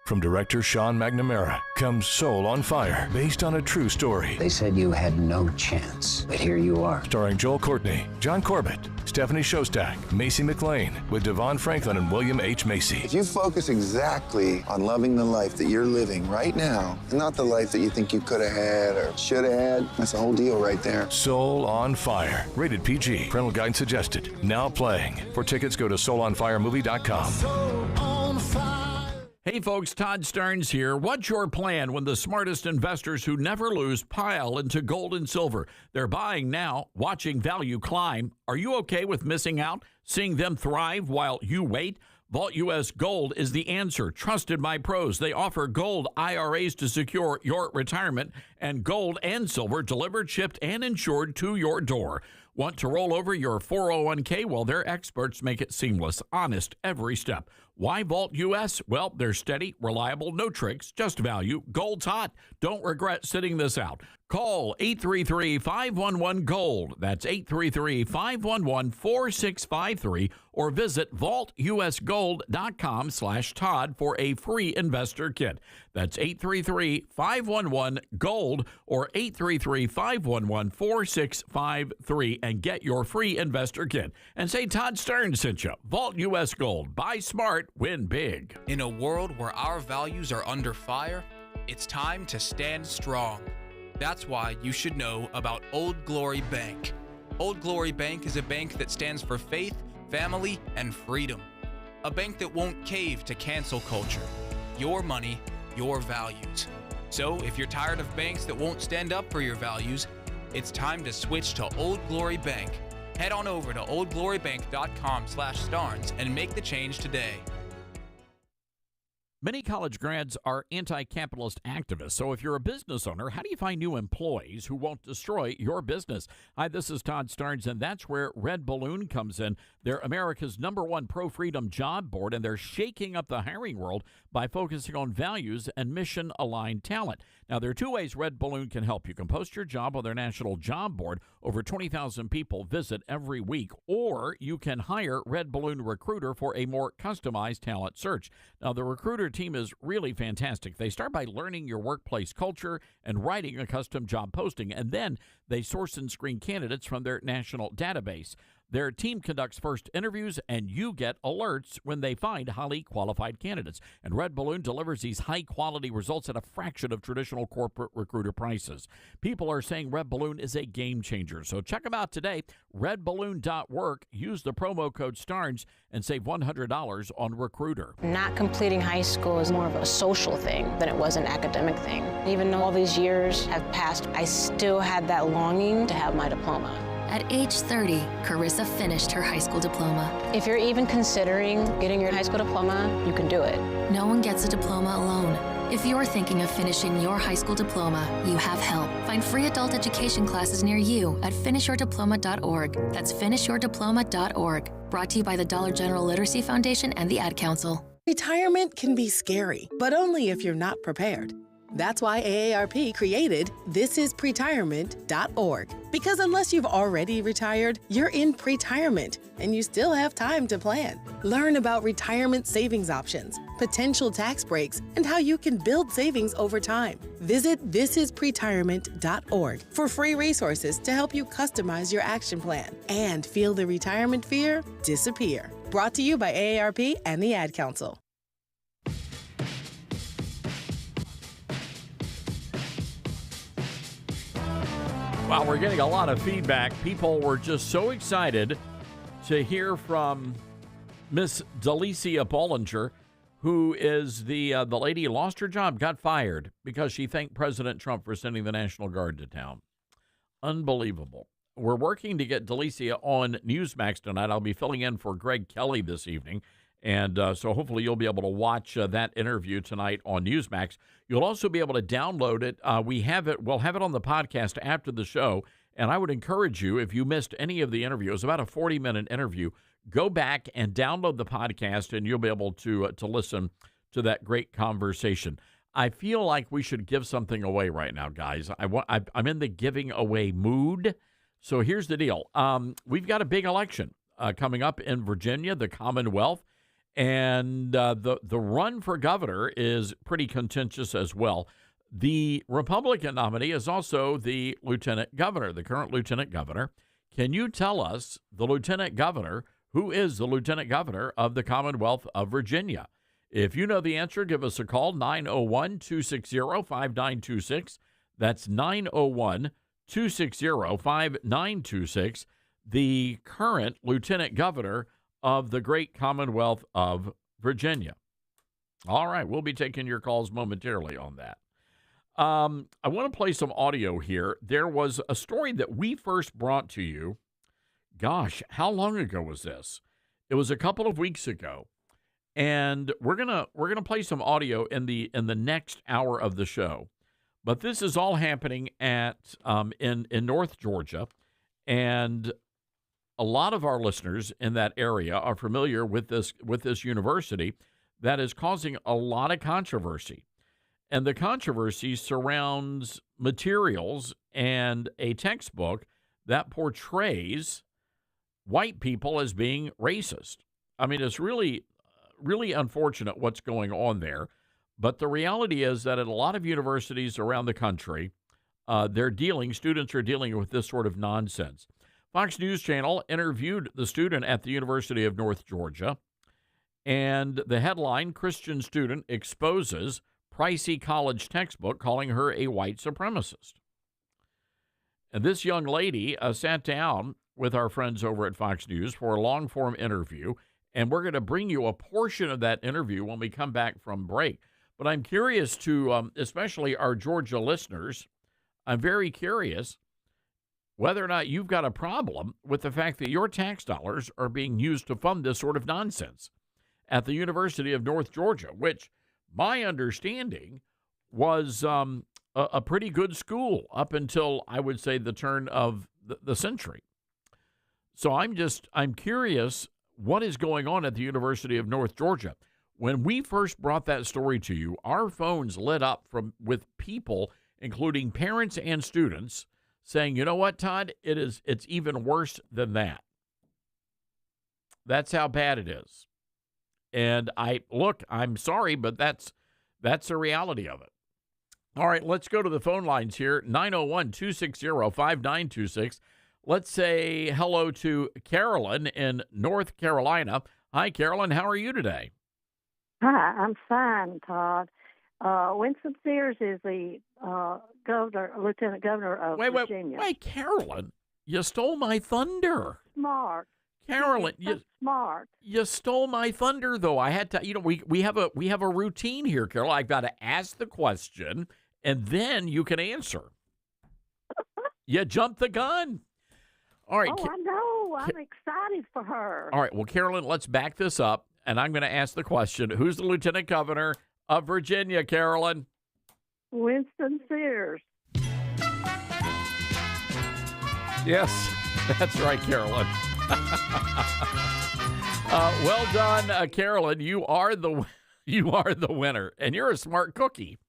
From director Sean McNamara comes Soul on Fire, based on a true story. They said you had no chance, but here you are. Starring Joel Courtney, John Corbett, Stephanie Shostak, Macy McLean, with Devon Franklin and William H. Macy. If you focus exactly on loving the life that you're living right now, and not the life that you think you could have had or should have had, that's the whole deal right there. Soul on Fire, rated PG. Parental guidance suggested. Now playing. For tickets, go to soulonfiremovie.com. Soul on Fire. Hey folks, Todd Starnes here. What's your plan when the smartest investors who never lose pile into gold and silver? They're buying now, watching value climb. Are you okay with missing out, seeing them thrive while you wait? Vault U.S. Gold is the answer. Trusted by pros. They offer gold IRAs to secure your retirement and gold and silver delivered, shipped, and insured to your door. Want to roll over your 401k? Well, their experts make it seamless, honest every step. Why Vault U.S.? Well, they're steady, reliable, no tricks, just value. Gold's hot. Don't regret sitting this out. Call 833-511-GOLD. That's 833-511-4653 or visit vaultusgold.com/Todd for a free investor kit. That's 833-511-GOLD or 833-511-4653 and get your free investor kit. And say Todd Starnes sent you. Vault U.S. Gold. Buy smart, win big. In a world where our values are under fire, it's time to stand strong. That's why you should know about Old Glory Bank. Old Glory Bank is a bank that stands for faith, family, and freedom. A bank that won't cave to cancel culture. Your money, your values. So if you're tired of banks that won't stand up for your values, it's time to switch to Old Glory Bank. Head on over to oldglorybank.com/Starnes and make the change today. Many college grads are anti-capitalist activists. So if you're a business owner, how do you find new employees who won't destroy your business? Hi, this is Todd Starnes, and that's where Red Balloon comes in. They're America's #1 pro-freedom job board, and they're shaking up the hiring world by focusing on values and mission-aligned talent. Now, there are two ways Red Balloon can help. You can post your job on their national job board. Over 20,000 people visit every week. Or you can hire Red Balloon Recruiter for a more customized talent search. Now, the Recruiter team is really fantastic. They start by learning your workplace culture and writing a custom job posting, and then they source and screen candidates from their national database. Their team conducts first interviews, and you get alerts when they find highly qualified candidates. And Red Balloon delivers these high-quality results at a fraction of traditional corporate recruiter prices. People are saying Red Balloon is a game changer. So check them out today, redballoon.work. Use the promo code STARNS and save $100 on Recruiter. Not completing high school is more of a social thing than it was an academic thing. Even though all these years have passed, I still had that longing to have my diploma. At age 30, Carissa finished her high school diploma. If you're even considering getting your high school diploma, you can do it. No one gets a diploma alone. If you're thinking of finishing your high school diploma, you have help. Find free adult education classes near you at finishyourdiploma.org. That's finishyourdiploma.org. Brought to you by the Dollar General Literacy Foundation and the Ad Council. Retirement can be scary, but only if you're not prepared. That's why AARP created thisispretirement.org. Because unless you've already retired, you're in pretirement, and you still have time to plan. Learn about retirement savings options, potential tax breaks, and how you can build savings over time. Visit thisispretirement.org for free resources to help you customize your action plan and feel the retirement fear disappear. Brought to you by AARP and the Ad Council. Wow, we're getting a lot of feedback. People were just so excited to hear from Miss Delicia Bollinger, who is the lady who lost her job, got fired because she thanked President Trump for sending the National Guard to town. Unbelievable. We're working to get Delicia on Newsmax tonight. I'll be filling in for Greg Kelly this evening. And so hopefully you'll be able to watch that interview tonight on Newsmax. You'll also be able to download it. We'll have it on the podcast after the show. And I would encourage you, if you missed any of the interview, it was about a 40-minute interview, go back and download the podcast, and you'll be able to listen to that great conversation. I feel like we should give something away right now, guys. I'm in the giving away mood. So here's the deal. We've got a big election coming up in Virginia, the Commonwealth. And the run for governor is pretty contentious as well. The Republican nominee is also the lieutenant governor, the current lieutenant governor. Can you tell us the lieutenant governor, who is the lieutenant governor of the Commonwealth of Virginia? If you know the answer, give us a call, 901-260-5926. That's 901-260-5926. The current lieutenant governor of the great Commonwealth of Virginia. All right, we'll be taking your calls momentarily on that. I want to play some audio here. There was a story that we first brought to you. Gosh, how long ago was this? It was a couple of weeks ago, and we're gonna play some audio in the next hour of the show. But this is all happening at in North Georgia, and a lot of our listeners in that area are familiar with this university that is causing a lot of controversy. And the controversy surrounds materials and a textbook that portrays white people as being racist. I mean, it's really, really unfortunate what's going on there. But the reality is that at a lot of universities around the country, students are dealing with this sort of nonsense. Fox News Channel interviewed the student at the University of North Georgia, and the headline, Christian Student Exposes Pricey College Textbook, calling her a white supremacist. And this young lady sat down with our friends over at Fox News for a long-form interview, and we're going to bring you a portion of that interview when we come back from break. But I'm curious to, especially our Georgia listeners, I'm very curious whether or not you've got a problem with the fact that your tax dollars are being used to fund this sort of nonsense at the University of North Georgia, which, my understanding, was a pretty good school up until, I would say, the turn of the century. So I'm curious what is going on at the University of North Georgia. When we first brought that story to you, our phones lit up with people, including parents and students, saying, you know what, Todd, it's even worse than that. That's how bad it is. And I'm sorry, but that's the reality of it. All right, let's go to the phone lines here, 901-260-5926. Let's say hello to Carolyn in North Carolina. Hi, Carolyn. How are you today? Hi, I'm fine, Todd. Winston Sears is the lieutenant governor of Virginia. Wait, Carolyn, you stole my thunder. Smart. Carolyn, smart. You stole my thunder, though. I had to, we have a routine here, Carol. I've got to ask the question, and then you can answer. You jumped the gun. All right. Oh, I know. I'm excited for her. All right. Well, Carolyn, let's back this up, and I'm going to ask the question. Who's the lieutenant governor of Virginia, Carolyn? Winston Sears. Yes, that's right, Carolyn. Well done, Carolyn. You are the winner, and you're a smart cookie.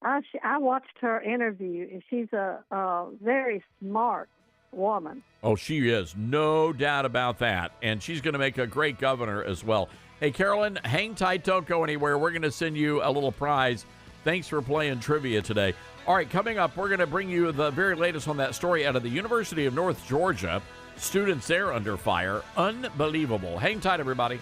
I watched her interview, and she's a very smart woman. Oh, she is. No doubt about that. And she's going to make a great governor as well. Hey, Carolyn, hang tight. Don't go anywhere. We're going to send you a little prize. Thanks for playing trivia today. All right, coming up, we're going to bring you the very latest on that story out of the University of North Georgia. Students there under fire. Unbelievable. Hang tight, everybody.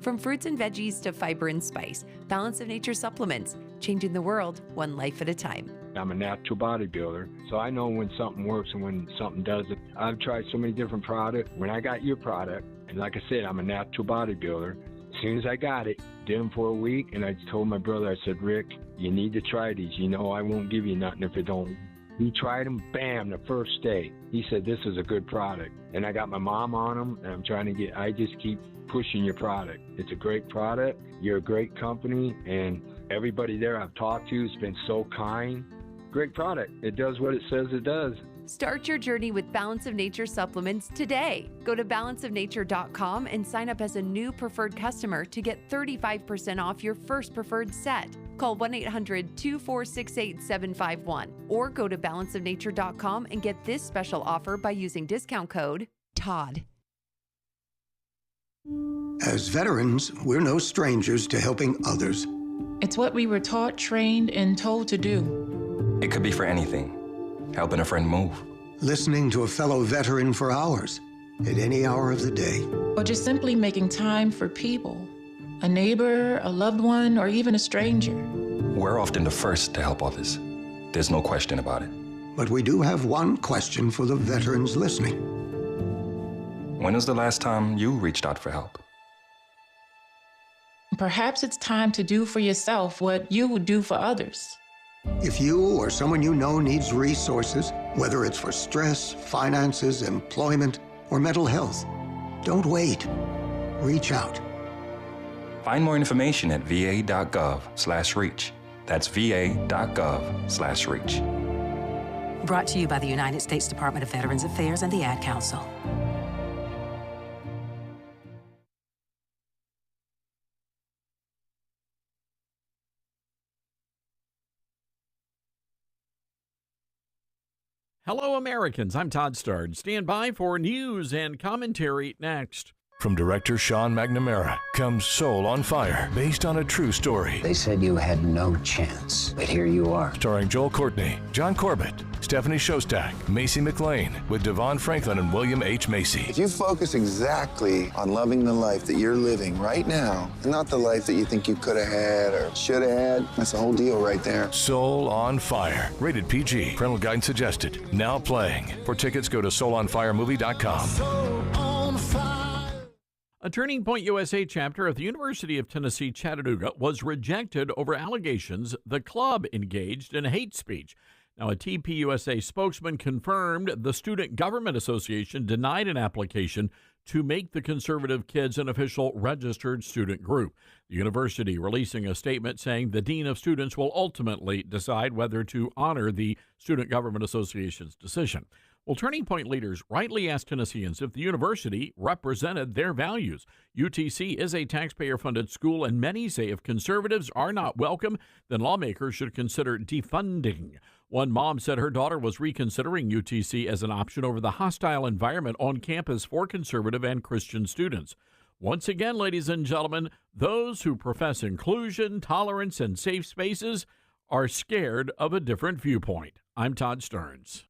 From fruits and veggies to fiber and spice, Balance of Nature supplements, changing the world one life at a time. I'm a natural bodybuilder, so I know when something works and when something doesn't. I've tried so many different products. When I got your product, and like I said, I'm a natural bodybuilder. As soon as I got it, did them for a week, and I told my brother, I said, Rick, you need to try these. You know I won't give you nothing if it don't. He tried them, bam, the first day. He said, this is a good product. And I got my mom on them, and I just keep pushing your product. It's a great product. You're a great company, and everybody there I've talked to has been so kind. Great product. It does what it says it does. Start your journey with Balance of Nature supplements today. Go to balanceofnature.com and sign up as a new preferred customer to get 35% off your first preferred set. Call 1-800-246-8751 or go to balanceofnature.com and get this special offer by using discount code TODD. As veterans, we're no strangers to helping others. It's what we were taught, trained, and told to do. It could be for anything. Helping a friend move. Listening to a fellow veteran for hours, at any hour of the day. Or just simply making time for people. A neighbor, a loved one, or even a stranger. We're often the first to help others. There's no question about it. But we do have one question for the veterans listening. When was the last time you reached out for help? Perhaps it's time to do for yourself what you would do for others. If you or someone you know needs resources, whether it's for stress, finances, employment, or mental health, don't wait. Reach out. Find more information at va.gov/reach. That's va.gov/reach. Brought to you by the United States Department of Veterans Affairs and the Ad Council. Hello, Americans. I'm Todd Stard. Stand by for news and commentary next. From director Sean McNamara comes Soul on Fire, based on a true story. They said you had no chance, but here you are. Starring Joel Courtney, John Corbett, Stephanie Shostak, Macy McLean, with Devon Franklin and William H. Macy. If you focus exactly on loving the life that you're living right now, and not the life that you think you could have had or should have had, that's the whole deal right there. Soul on Fire, rated PG. Parental guidance suggested. Now playing. For tickets, go to soulonfiremovie.com. Soul on Fire. A Turning Point USA chapter of the University of Tennessee, Chattanooga was rejected over allegations the club engaged in hate speech. Now, a TPUSA spokesman confirmed the Student Government Association denied an application to make the conservative kids an official registered student group. The university releasing a statement saying the dean of students will ultimately decide whether to honor the Student Government Association's decision. Well, Turning Point leaders rightly asked Tennesseans if the university represented their values. UTC is a taxpayer-funded school, and many say if conservatives are not welcome, then lawmakers should consider defunding. One mom said her daughter was reconsidering UTC as an option over the hostile environment on campus for conservative and Christian students. Once again, ladies and gentlemen, those who profess inclusion, tolerance, and safe spaces are scared of a different viewpoint. I'm Todd Stearns.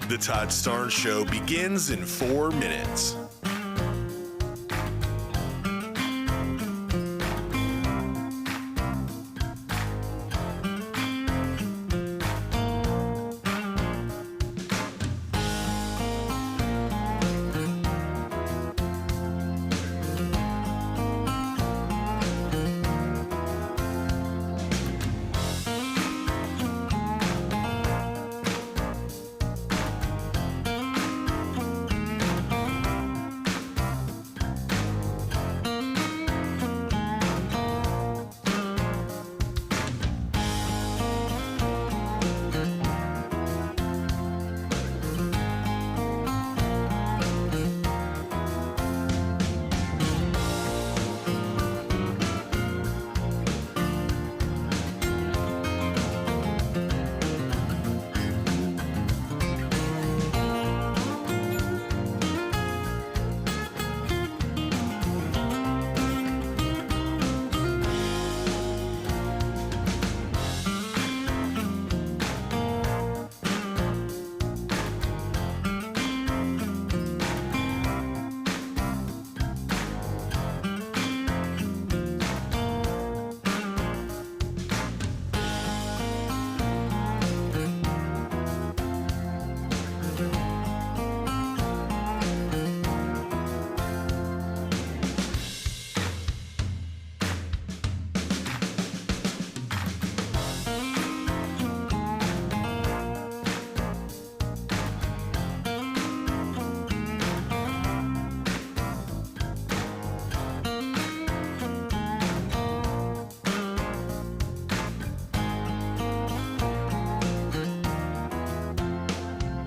The Todd Starnes Show begins in 4 minutes.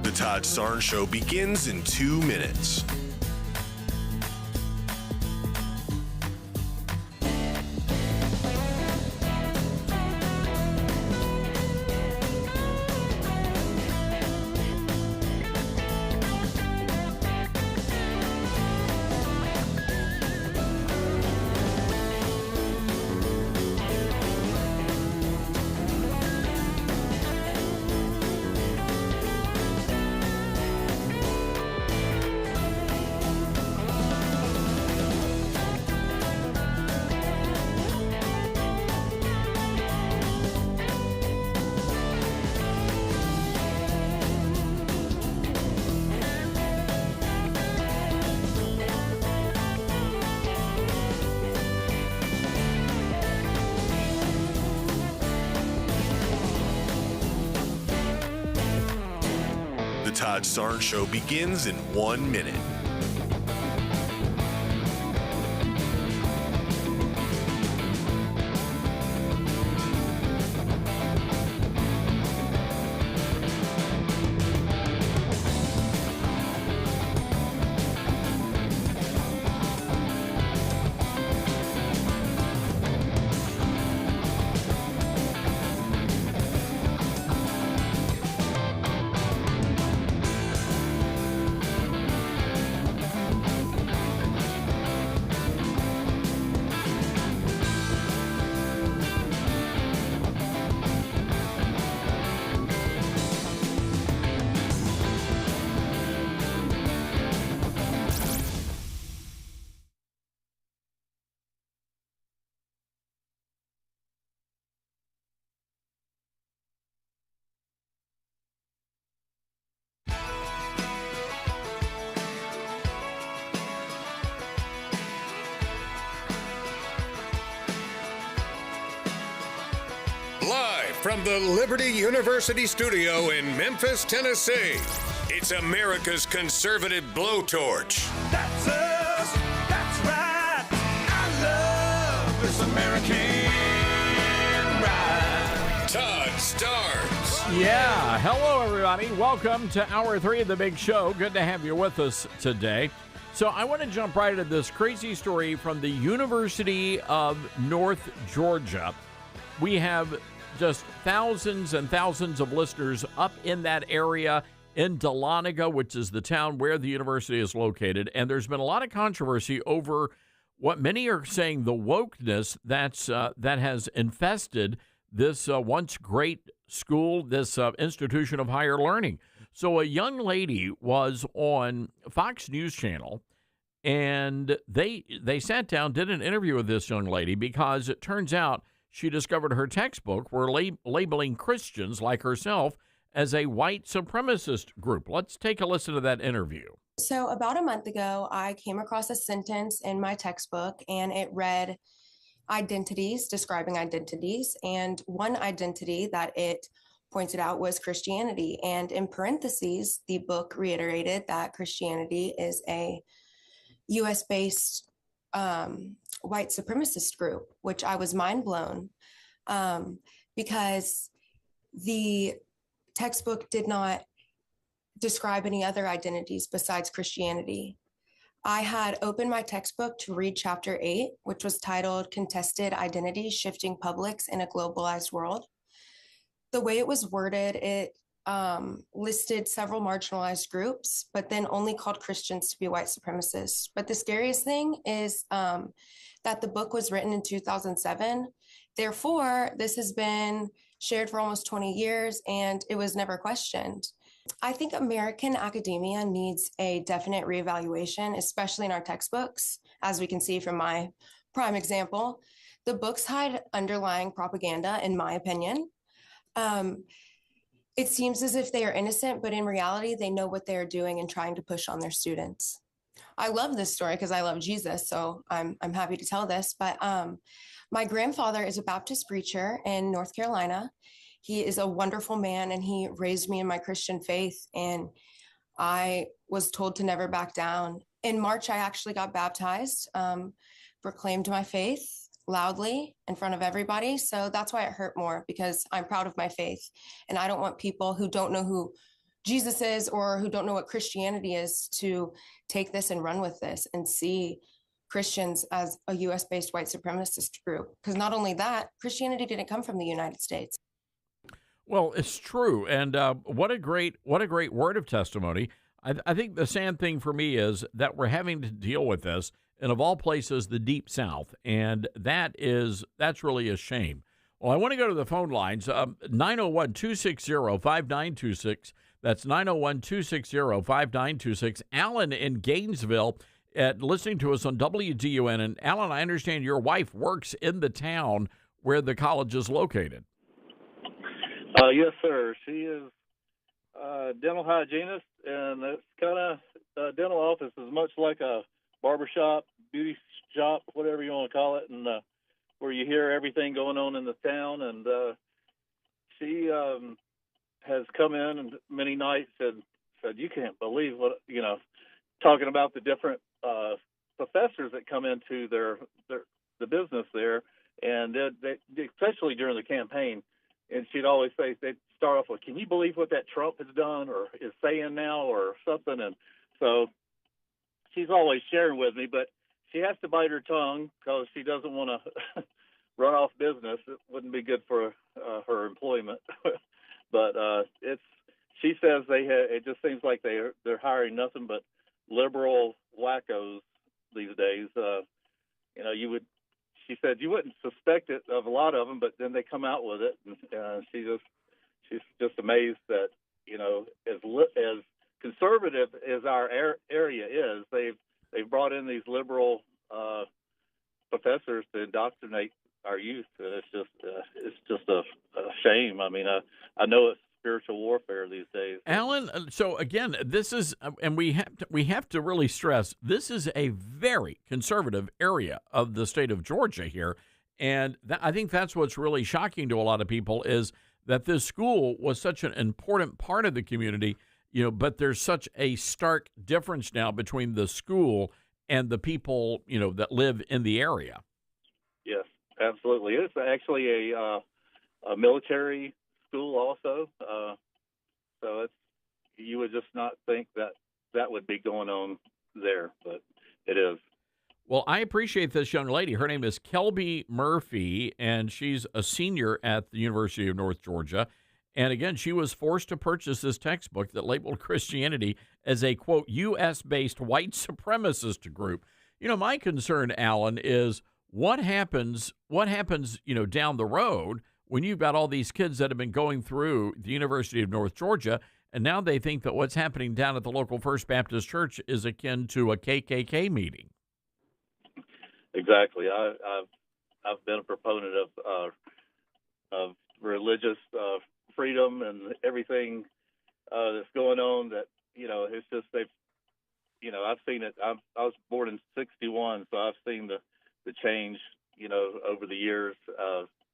The Todd Starnes Show begins in 2 minutes. The Todd Starnes Show begins in 1 minute. From the Liberty University studio in Memphis, Tennessee, it's America's conservative blowtorch. That's us. That's right. I love this American ride. Todd Starnes. Yeah. Hello, everybody. Welcome to Hour 3 of the Big Show. Good to have you with us today. So I want to jump right into this crazy story from the University of North Georgia. We have just thousands and thousands of listeners up in that area in Dahlonega, which is the town where the university is located. And there's been a lot of controversy over what many are saying the wokeness that has infested this once great school, this institution of higher learning. So a young lady was on Fox News Channel, and they sat down, did an interview with this young lady because it turns out she discovered her textbook were labeling Christians like herself as a white supremacist group. Let's take a listen to that interview. So about a month ago, I came across a sentence in my textbook, and it read identities, describing identities, and one identity that it pointed out was Christianity. And in parentheses, the book reiterated that Christianity is a U.S.-based white supremacist group, which I was mind blown because the textbook did not describe any other identities besides Christianity. I had opened my textbook to read chapter 8, which was titled Contested Identities, Shifting Publics in a Globalized World. The way it was worded, it listed several marginalized groups, but then only called Christians to be white supremacists. But the scariest thing is that the book was written in 2007. Therefore, this has been shared for almost 20 years, and it was never questioned. I think American academia needs a definite reevaluation, especially in our textbooks, as we can see from my prime example. The books hide underlying propaganda, in my opinion. It seems as if they are innocent, but in reality, they know what they are doing and trying to push on their students. I love this story because I love Jesus, so I'm happy to tell this. But my grandfather is a Baptist preacher in North Carolina. He is a wonderful man, and he raised me in my Christian faith, and I was told to never back down. In March, I actually got baptized, proclaimed my faith loudly in front of everybody. So that's why it hurt more, because I'm proud of my faith, and I don't want people who don't know who Jesus is or who don't know what Christianity is to take this and run with this and see Christians as a US-based white supremacist group. Because not only that, Christianity didn't come from the United States. Well, it's true. And what a great word of testimony. I think the sad thing for me is that we're having to deal with this in, of all places, the Deep South. And that's really a shame. Well, I want to go to the phone lines. 901-260-5926. That's 901-260-5926. Alan in Gainesville listening to us on WDUN. And Alan, I understand your wife works in the town where the college is located. Yes, sir. She is a dental hygienist, and it's kind of dental office is much like a barbershop, beauty shop, whatever you want to call it, and where you hear everything going on in the town. And she has come in and many nights said, you can't believe what, talking about the different professors that come into the business there, and they especially during the campaign. And she'd always say, they'd start off with, can you believe what that Trump has done or is saying now or something? And so she's always sharing with me, but she has to bite her tongue because she doesn't want to run off business. It wouldn't be good for her employment. But she says it just seems like they're hiring nothing but liberal wackos these days. She said you wouldn't suspect it of a lot of them, but then they come out with it, and she's just amazed that as conservative as our area is, they've brought in these liberal professors to indoctrinate our youth, and it's just a shame. I mean, I know it's spiritual warfare these days. Alan, so again, this is, and we have to really stress, this is a very conservative area of the state of Georgia here, and I think that's what's really shocking to a lot of people is that this school was such an important part of the community, but there's such a stark difference now between the school and the people, that live in the area. Yes, absolutely. It's actually a military school also. So you would just not think that would be going on there, but it is. Well, I appreciate this young lady. Her name is Kelby Murphy, and she's a senior at the University of North Georgia. And again, she was forced to purchase this textbook that labeled Christianity as a, quote, U.S.-based white supremacist group. My concern, Alan, is what happens, down the road when you've got all these kids that have been going through the University of North Georgia, and now they think that what's happening down at the local First Baptist Church is akin to a KKK meeting. Exactly. I've been a proponent of religious freedom and everything that's going on. That it's just I've seen it. I was born in '61, so I've seen the change. Over the years,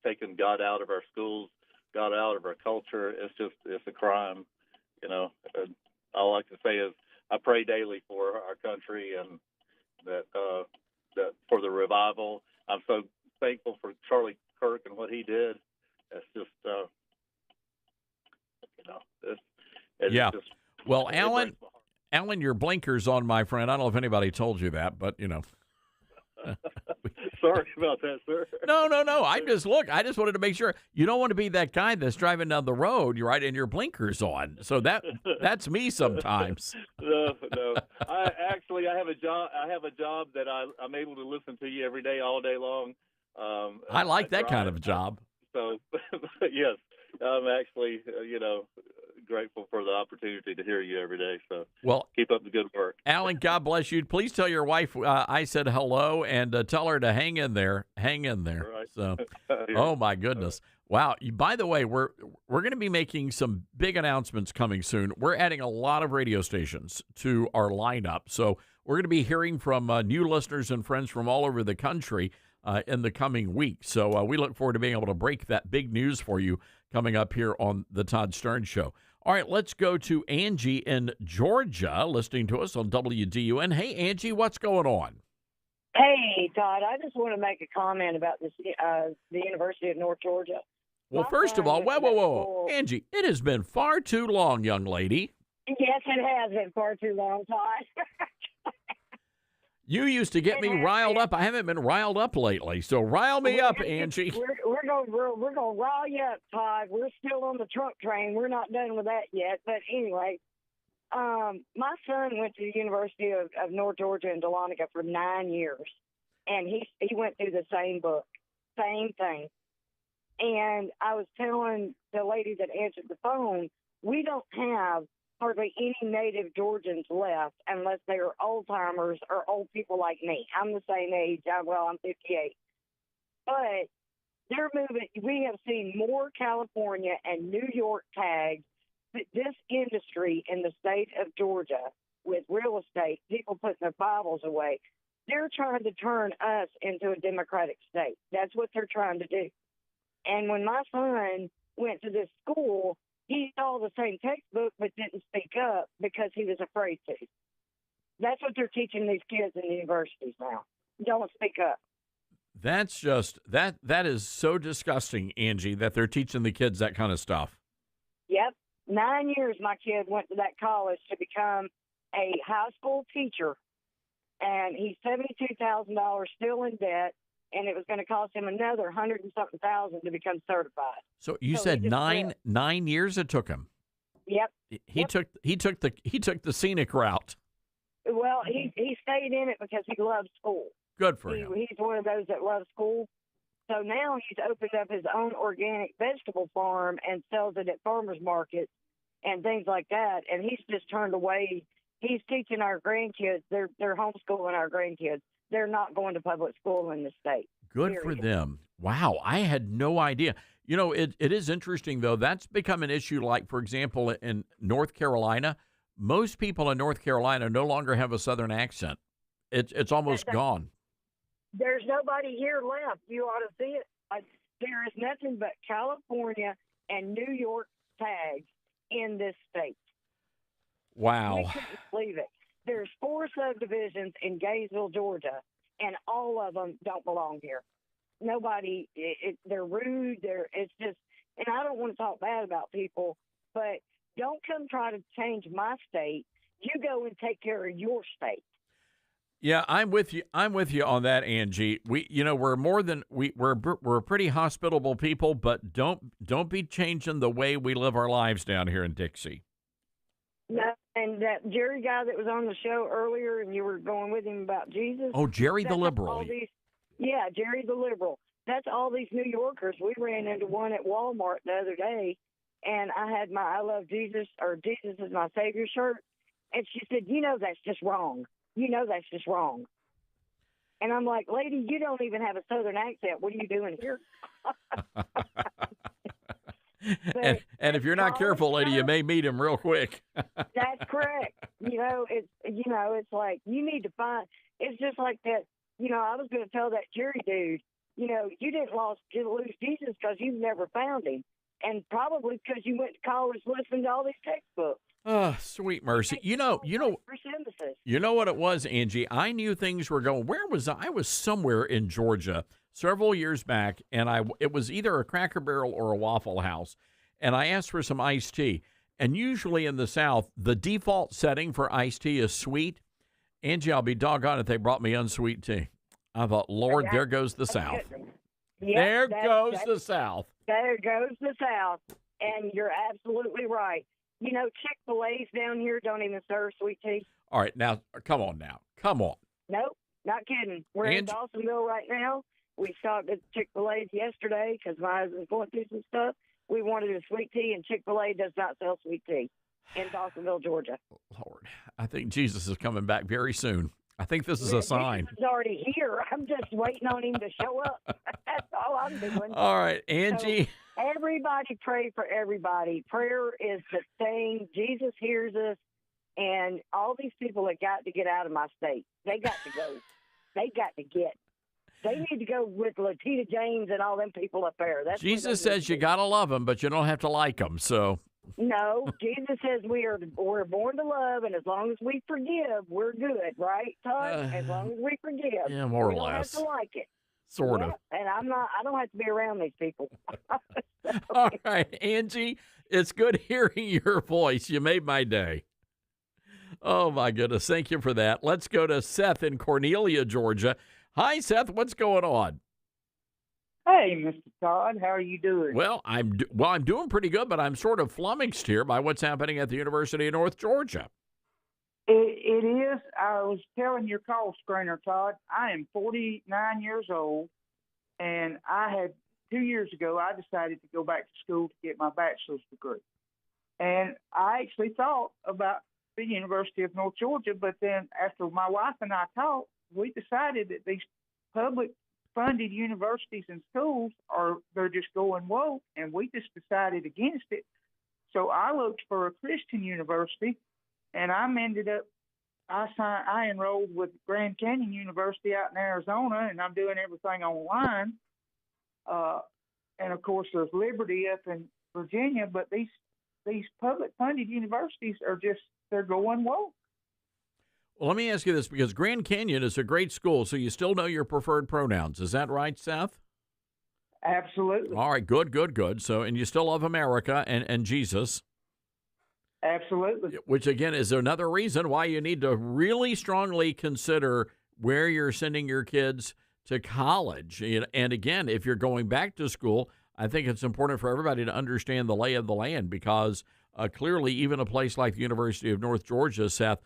taking God out of our schools, God out of our culture. It's a crime. And all I can say is I pray daily for our country and that for the revival. I'm so thankful for Charlie Kirk and what he did. It's just, it's yeah. Just, well, Alan, your blinker's on, my friend. I don't know if anybody told you that, but Sorry about that, sir. No. I just wanted to make sure. You don't want to be that guy that's driving down the road, you're right, and your blinker's on. So that's me sometimes. No. I have a job. I have a job that I'm able to listen to you every day, all day long. I like that kind of job. So, yes, I'm actually, grateful for the opportunity to hear you every day. So, well, keep up the good work. Alan, God bless you. Please tell your wife I said hello, and tell her to hang in there. Hang in there. Right. So, oh my goodness. Wow. By the way, we're going to be making some big announcements coming soon. We're adding a lot of radio stations to our lineup. So we're going to be hearing from new listeners and friends from all over the country in the coming week. So we look forward to being able to break that big news for you coming up here on the Todd Stern Show. All right, let's go to Angie in Georgia, listening to us on WDUN. Hey, Angie, what's going on? Hey, Todd, I just want to make a comment about this, the University of North Georgia. Well, first of all, whoa. Angie, it has been far too long, young lady. Yes, it has been far too long, Todd. You used to get me riled up. I haven't been riled up lately, so rile me up, Angie. We're gonna rile you up, Todd. We're still on the Trump train. We're not done with that yet. But anyway, my son went to the University of North Georgia in Dahlonega for 9 years, and he went through the same book, same thing. And I was telling the lady that answered the phone, we don't have hardly any native Georgians left unless they are old-timers or old people like me. I'm the same age. I'm 58. But they're moving. We have seen more California and New York tags. This industry in the state of Georgia with real estate, people putting their Bibles away, they're trying to turn us into a Democratic state. That's what they're trying to do. And when my son went to this school, he saw the same textbook but didn't speak up because he was afraid to. That's what they're teaching these kids in the universities now. Don't speak up. That's just, that is so disgusting, Angie, that they're teaching the kids that kind of stuff. Yep. 9 years my kid went to that college to become a high school teacher, and he's $72,000 still in debt, and it was going to cost him another 100 and something thousand to become certified. So you said 9 years it took him. Yep. He took the scenic route. Well, he stayed in it because he loves school. Good for him. He's one of those that loves school. So now he's opened up his own organic vegetable farm and sells it at farmers markets and things like that. And he's just turned away. He's teaching our grandkids. They're homeschooling our grandkids. They're not going to public school in the state. Good for them. Wow, I had no idea. You know, it is interesting, though. That's become an issue, like, for example, in North Carolina. Most people in North Carolina no longer have a Southern accent. It's almost gone. There's nobody here left. You ought to see it. There is nothing but California and New York tags in this state. Wow. We couldn't believe it. There's 4 subdivisions in Gainesville, Georgia, and all of them don't belong here. Nobody, they're rude. It's just, and I don't want to talk bad about people, but don't come try to change my state. You go and take care of your state. Yeah, I'm with you. I'm with you on that, Angie. We're pretty hospitable people, but don't be changing the way we live our lives down here in Dixie. No, and that Jerry guy that was on the show earlier, and you were going with him about Jesus. Oh, Jerry the liberal. Yeah, Jerry the liberal. That's all these New Yorkers. We ran into one at Walmart the other day, and I had my I love Jesus or Jesus is my Savior shirt, and she said, that's just wrong. That's just wrong. And I'm like, lady, you don't even have a Southern accent. What are you doing here? and if you're not careful, lady, you may meet him real quick. That's correct. It's like you need to find. It's just like that. I was going to tell that Jerry dude. You didn't lose Jesus because you've never found him, and probably because you went to college listening to all these textbooks. Oh, sweet mercy. You know what it was, Angie? I knew things were going. Where was I? I was somewhere in Georgia several years back, and it was either a Cracker Barrel or a Waffle House, and I asked for some iced tea. And usually in the South, the default setting for iced tea is sweet. Angie, I'll be doggone if they brought me unsweet tea. I thought, Lord, there goes the South. Yep, there goes the South. There goes the South, and you're absolutely right. Chick-fil-A's down here don't even serve sweet tea. All right, now, come on. Nope, not kidding. We're in Dawsonville right now. We stopped at Chick-fil-A's yesterday because my husband's going through some stuff. We wanted a sweet tea, and Chick-fil-A does not sell sweet tea in Dawsonville, Georgia. Lord, I think Jesus is coming back very soon. I think this is a sign. He's already here. I'm just waiting on him to show up. That's all I'm doing. All right, Angie. So everybody pray for everybody. Prayer is the thing. Jesus hears us. And all these people that got to get out of my state, they got to go. They need to go with Latita James and all them people up there. That's Jesus says you got to love them, but you don't have to like them. So. No, Jesus says we're born to love, and as long as we forgive, we're good, right, Todd? As long as we forgive, yeah, more or we don't less. have to like it, sort of. And I don't have to be around these people. All right, Angie, it's good hearing your voice. You made my day. Oh my goodness, thank you for that. Let's go to Seth in Cornelia, Georgia. Hi, Seth. What's going on? Hey, Mr. Todd, how are you doing? Well, I'm doing pretty good, but I'm sort of flummoxed here by what's happening at the University of North Georgia. It is. I was telling your call screener, Todd, I am 49 years old, and 2 years ago, I decided to go back to school to get my bachelor's degree. And I actually thought about the University of North Georgia, but then after my wife and I talked, we decided that these public-funded universities and schools they're just going woke, and we just decided against it. So I looked for a Christian university, and I enrolled with Grand Canyon University out in Arizona, and I'm doing everything online. And of course, there's Liberty up in Virginia, but these public-funded universities they're going woke. Well, let me ask you this, because Grand Canyon is a great school, so you still know your preferred pronouns. Is that right, Seth? Absolutely. All right, good. So, and you still love America and Jesus. Absolutely. Which, again, is another reason why you need to really strongly consider where you're sending your kids to college. And, again, if you're going back to school, I think it's important for everybody to understand the lay of the land, because clearly even a place like the University of North Georgia, Seth,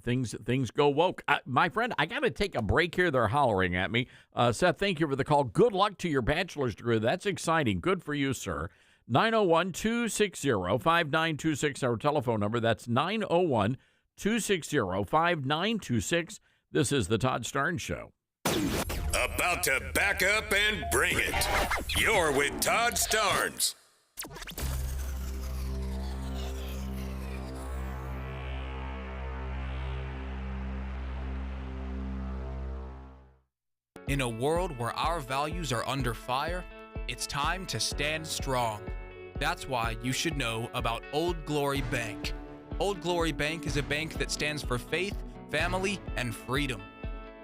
things go woke. My friend, I got to take a break here. They're hollering at me. Seth, thank you for the call. Good luck to your bachelor's degree. That's exciting. Good for you, sir. 901-260-5926, our telephone number. That's 901-260-5926. This is the Todd Starnes Show. About to back up and bring it. You're with Todd Starnes. In a world where our values are under fire, it's time to stand strong. That's why you should know about Old Glory Bank. Old Glory Bank is a bank that stands for faith, family, and freedom.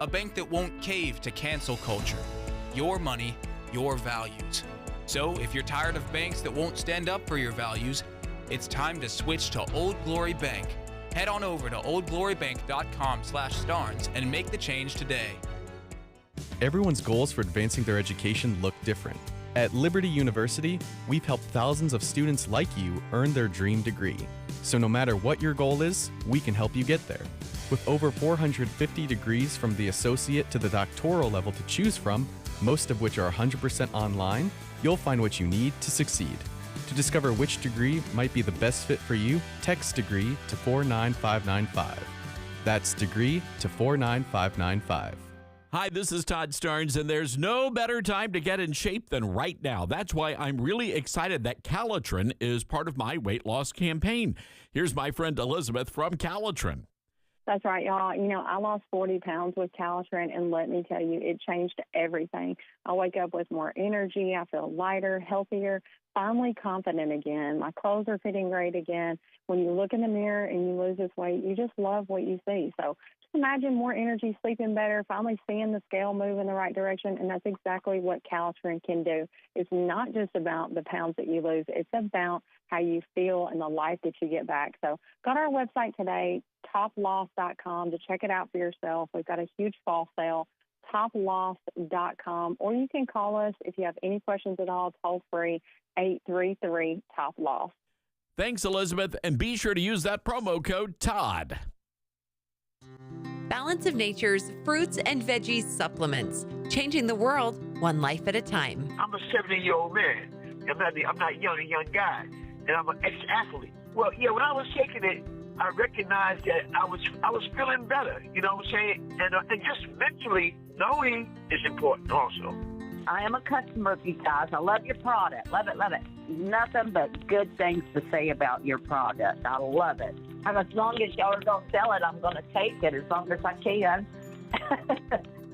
A bank that won't cave to cancel culture. Your money, your values. So if you're tired of banks that won't stand up for your values, it's time to switch to Old Glory Bank. Head on over to oldglorybank.com/starnes and make the change today. Everyone's goals for advancing their education look different. At Liberty University, we've helped thousands of students like you earn their dream degree. So no matter what your goal is, we can help you get there. With over 450 degrees from the associate to the doctoral level to choose from, most of which are 100% online, you'll find what you need to succeed. To discover which degree might be the best fit for you, text degree to 49595. That's degree to 49595. Hi, this is Todd Starnes, and there's no better time to get in shape than right now. That's why I'm really excited that Calitrin is part of my weight loss campaign. Here's my friend Elizabeth from Calitrin. That's right, y'all. You know, I lost 40 pounds with Calitrin, and let me tell you, it changed everything. I wake up with more energy. I feel lighter, healthier, finally confident again. My clothes are fitting great again. When you look in the mirror and you lose this weight, you just love what you see. So just imagine more energy, sleeping better, finally seeing the scale move in the right direction, and that's exactly what Calitrin can do. It's not just about the pounds that you lose. It's about how you feel and the life that you get back. So go to our website today, toploss.com, to check it out for yourself. We've got a huge fall sale, toploss.com, or you can call us if you have any questions at all, toll free, 833-TOP-LOSS. Thanks, Elizabeth, and be sure to use that promo code TODD. Balance of Nature's fruits and veggies supplements, changing the world one life at a time. I'm a 70-year-old man. I'm not a young guy, and I'm an ex-athlete. Well, yeah, when I was taking it, I recognized that I was feeling better. You know what I'm saying? And just mentally knowing is important also. I am a customer of you guys. I love your product. Love it, love it. Nothing but good things to say about your product. I love it. And as long as y'all are going to sell it, I'm going to take it as long as I can.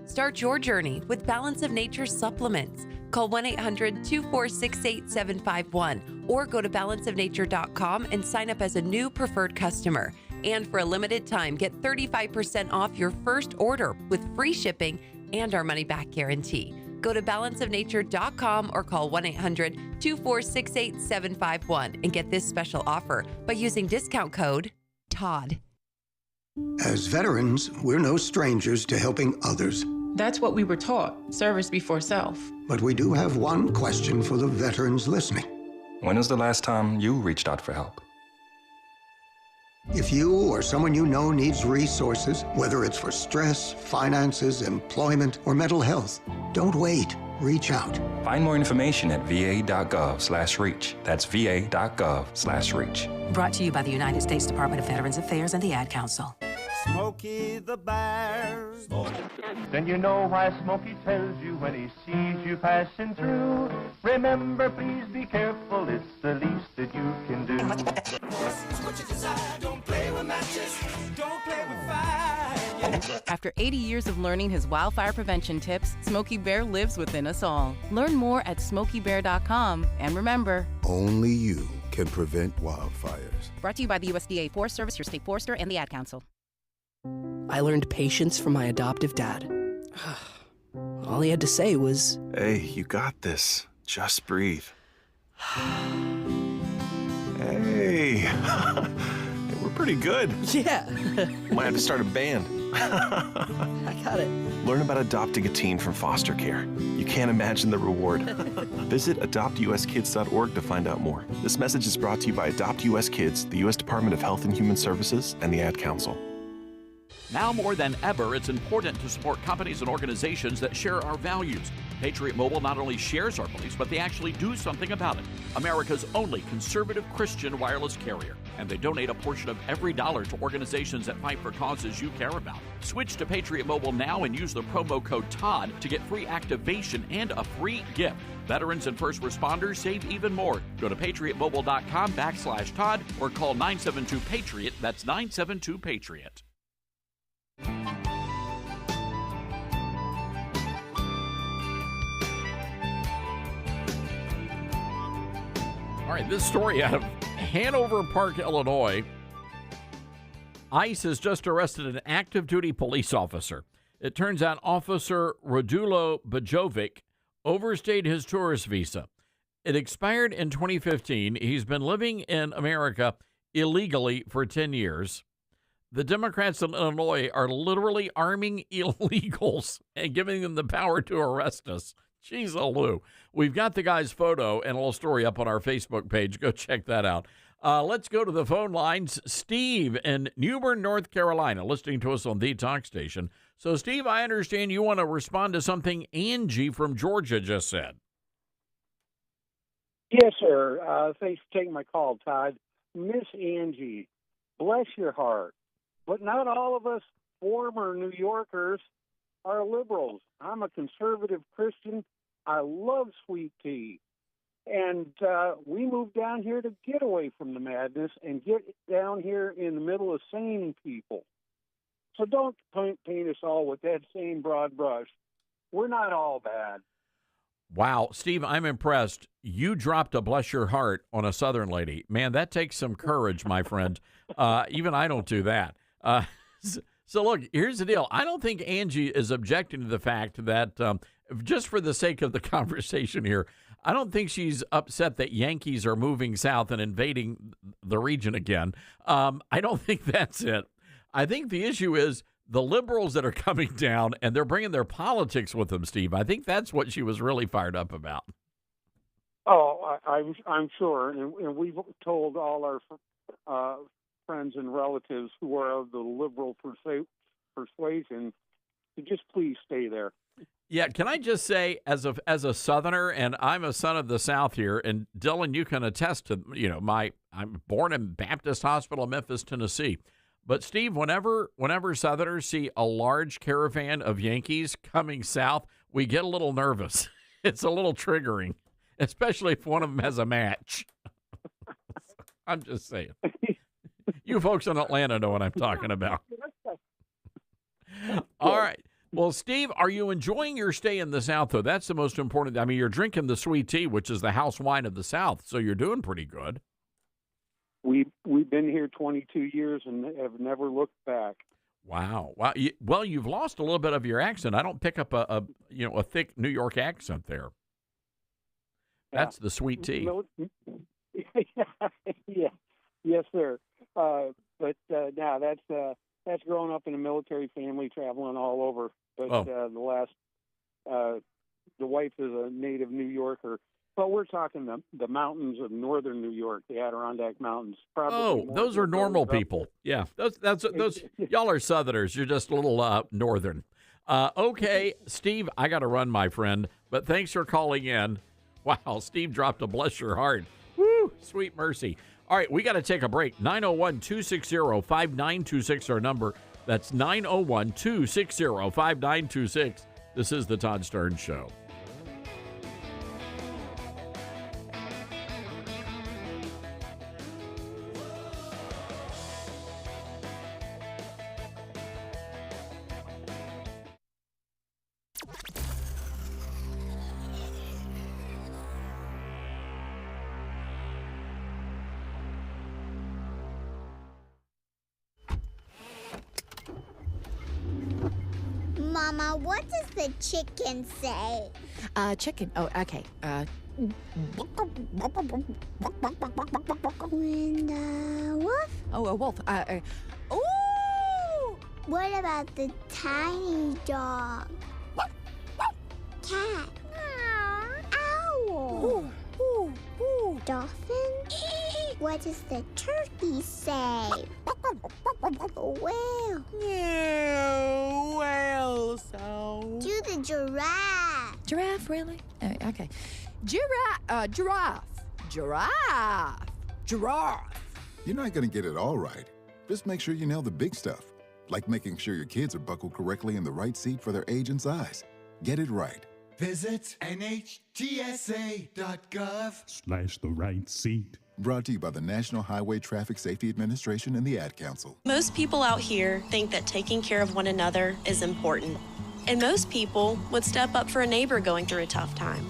Start your journey with Balance of Nature supplements. Call 1-800-246-8751 or go to balanceofnature.com and sign up as a new preferred customer. And for a limited time, get 35% off your first order with free shipping and our money-back guarantee. Go to balanceofnature.com or call 1-800-246-8751 and get this special offer by using discount code TODD. As veterans, we're no strangers to helping others. That's what we were taught, service before self. But we do have one question for the veterans listening. When was the last time you reached out for help? If you or someone you know needs resources, whether it's for stress, finances, employment, or mental health, don't wait. Reach out. Find more information at va.gov/reach. That's va.gov/reach. Brought to you by the United States Department of Veterans Affairs and the Ad Council. Smokey the Bear. Then you know why Smokey tells you when he sees you passing through. Remember, please be careful, it's the least that you can do. What you desire, don't play with matches, don't play with fire. After 80 years of learning his wildfire prevention tips, Smokey Bear lives within us all. Learn more at smokeybear.com, and remember, only you can prevent wildfires. Brought to you by the USDA Forest Service, your state forester, and the Ad Council. I learned patience from my adoptive dad. All he had to say was, "Hey, you got this. Just breathe." Hey, we're pretty good. Yeah. Might have to start a band. I got it. Learn about adopting a teen from foster care. You can't imagine the reward. Visit adoptuskids.org to find out more. This message is brought to you by Adopt US Kids, the U.S. Department of Health and Human Services, and the Ad Council. Now more than ever, it's important to support companies and organizations that share our values. Patriot Mobile not only shares our beliefs, but they actually do something about it. America's only conservative Christian wireless carrier. And they donate a portion of every dollar to organizations that fight for causes you care about. Switch to Patriot Mobile now and use the promo code TODD to get free activation and a free gift. Veterans and first responders save even more. Go to patriotmobile.com/TODD or call 972-PATRIOT. That's 972-PATRIOT. All right, this story out of Hanover Park, Illinois. ICE has just arrested an active duty police officer. It turns out Officer Radulo Bajovic overstayed his tourist visa. It expired in 2015. He's been living in America illegally for 10 years. The Democrats in Illinois are literally arming illegals and giving them the power to arrest us. Jeez, Lou. We've got the guy's photo and a little story up on our Facebook page. Go check that out. Let's go to the phone lines. Steve in Newbern, North Carolina, listening to us on the talk station. So, Steve, I understand you want to respond to something Angie from Georgia just said. Yes, sir. Thanks for taking my call, Todd. Miss Angie, bless your heart. But not all of us former New Yorkers are liberals. I'm a conservative Christian. I love sweet tea. And we moved down here to get away from the madness and get down here in the middle of sane people. So don't paint us all with that same broad brush. We're not all bad. Wow, Steve, I'm impressed. You dropped a bless your heart on a Southern lady. Man, that takes some courage, my friend. Even I don't do that. So, look, here's the deal. I don't think Angie is objecting to the fact that, just for the sake of the conversation here, I don't think she's upset that Yankees are moving south and invading the region again. I don't think that's it. I think the issue is the liberals that are coming down, and they're bringing their politics with them, Steve. I think that's what she was really fired up about. Oh, I'm sure. And we've told all our friends and relatives who are of the liberal persuasion to just please stay there. Yeah, can I just say, as a Southerner, and I'm a son of the South here, and Dylan, you can attest to, I'm born in Baptist Hospital, Memphis, Tennessee. But Steve, whenever Southerners see a large caravan of Yankees coming south, we get a little nervous. It's a little triggering, especially if one of them has a match. I'm just saying. You folks in Atlanta know what I'm talking about. All right. Well, Steve, are you enjoying your stay in the South, though? That's the most important. I mean, you're drinking the sweet tea, which is the house wine of the South, so you're doing pretty good. We've been here 22 years and have never looked back. Wow. Well, you've lost a little bit of your accent. I don't pick up a thick New York accent there. That's the sweet tea. Yeah. Yes, sir. But now that's growing up in a military family, traveling all over. But the wife is a native New Yorker. But we're talking the mountains of northern New York, the Adirondack Mountains. Probably those are normal people. Yeah, those y'all are Southerners. You're just a little northern. Okay, Steve, I got to run, my friend. But thanks for calling in. Wow, Steve dropped a bless your heart. Woo, sweet mercy. All right, we got to take a break. 901-260-5926, our number. That's 901-260-5926. This is the Todd Stern Show. Mama, what does the chicken say? Chicken. Oh, okay. When the wolf? Oh, a wolf. Ooh! What about the tiny dog? Cat? Owl? Dolphin? What does the turkey say? Whale? Yeah, whale sound. Do the giraffe. Giraffe, really? Okay. Giraffe. You're not going to get it all right. Just make sure you nail the big stuff, like making sure your kids are buckled correctly in the right seat for their age and size. Get it right. Visit NHTSA.gov/the right seat. Brought to you by the National Highway Traffic Safety Administration and the Ad Council. Most people out here think that taking care of one another is important. And most people would step up for a neighbor going through a tough time.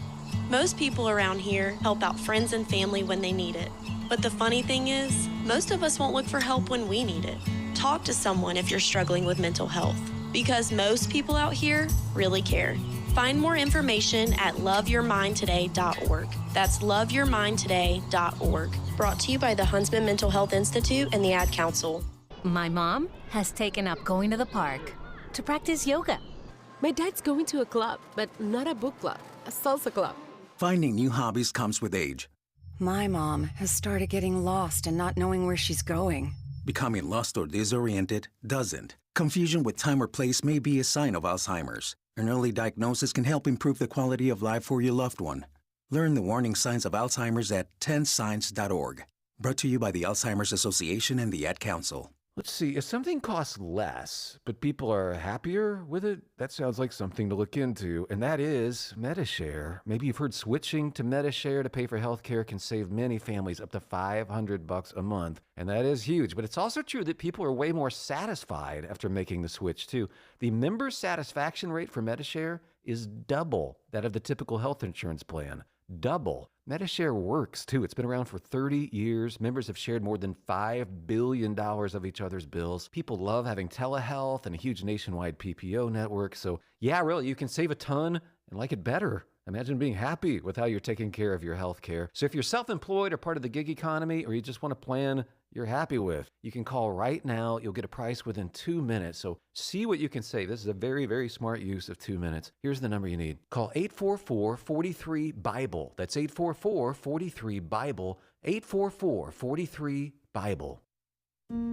Most people around here help out friends and family when they need it. But the funny thing is, most of us won't look for help when we need it. Talk to someone if you're struggling with mental health, because most people out here really care. Find more information at loveyourmindtoday.org. That's loveyourmindtoday.org. Brought to you by the Huntsman Mental Health Institute and the Ad Council. My mom has taken up going to the park to practice yoga. My dad's going to a club, but not a book club, a salsa club. Finding new hobbies comes with age. My mom has started getting lost and not knowing where she's going. Becoming lost or disoriented doesn't. Confusion with time or place may be a sign of Alzheimer's. An early diagnosis can help improve the quality of life for your loved one. Learn the warning signs of Alzheimer's at 10signs.org. Brought to you by the Alzheimer's Association and the Ad Council. Let's see, if something costs less, but people are happier with it, that sounds like something to look into, and that is MediShare. Maybe you've heard switching to MediShare to pay for healthcare can save many families up to $500 a month, and that is huge. But it's also true that people are way more satisfied after making the switch, too. The member satisfaction rate for MediShare is double that of the typical health insurance plan. Double. MediShare works, too. It's been around for 30 years. Members have shared more than $5 billion of each other's bills. People love having telehealth and a huge nationwide PPO network. So, yeah, really, you can save a ton and like it better. Imagine being happy with how you're taking care of your health care. So if you're self-employed or part of the gig economy, or you just want a plan you're happy with, you can call right now. You'll get a price within 2 minutes. So see what you can save. This is a very, very smart use of 2 minutes. Here's the number you need. Call 844-43-BIBLE. That's 844-43-BIBLE. 844-43-BIBLE.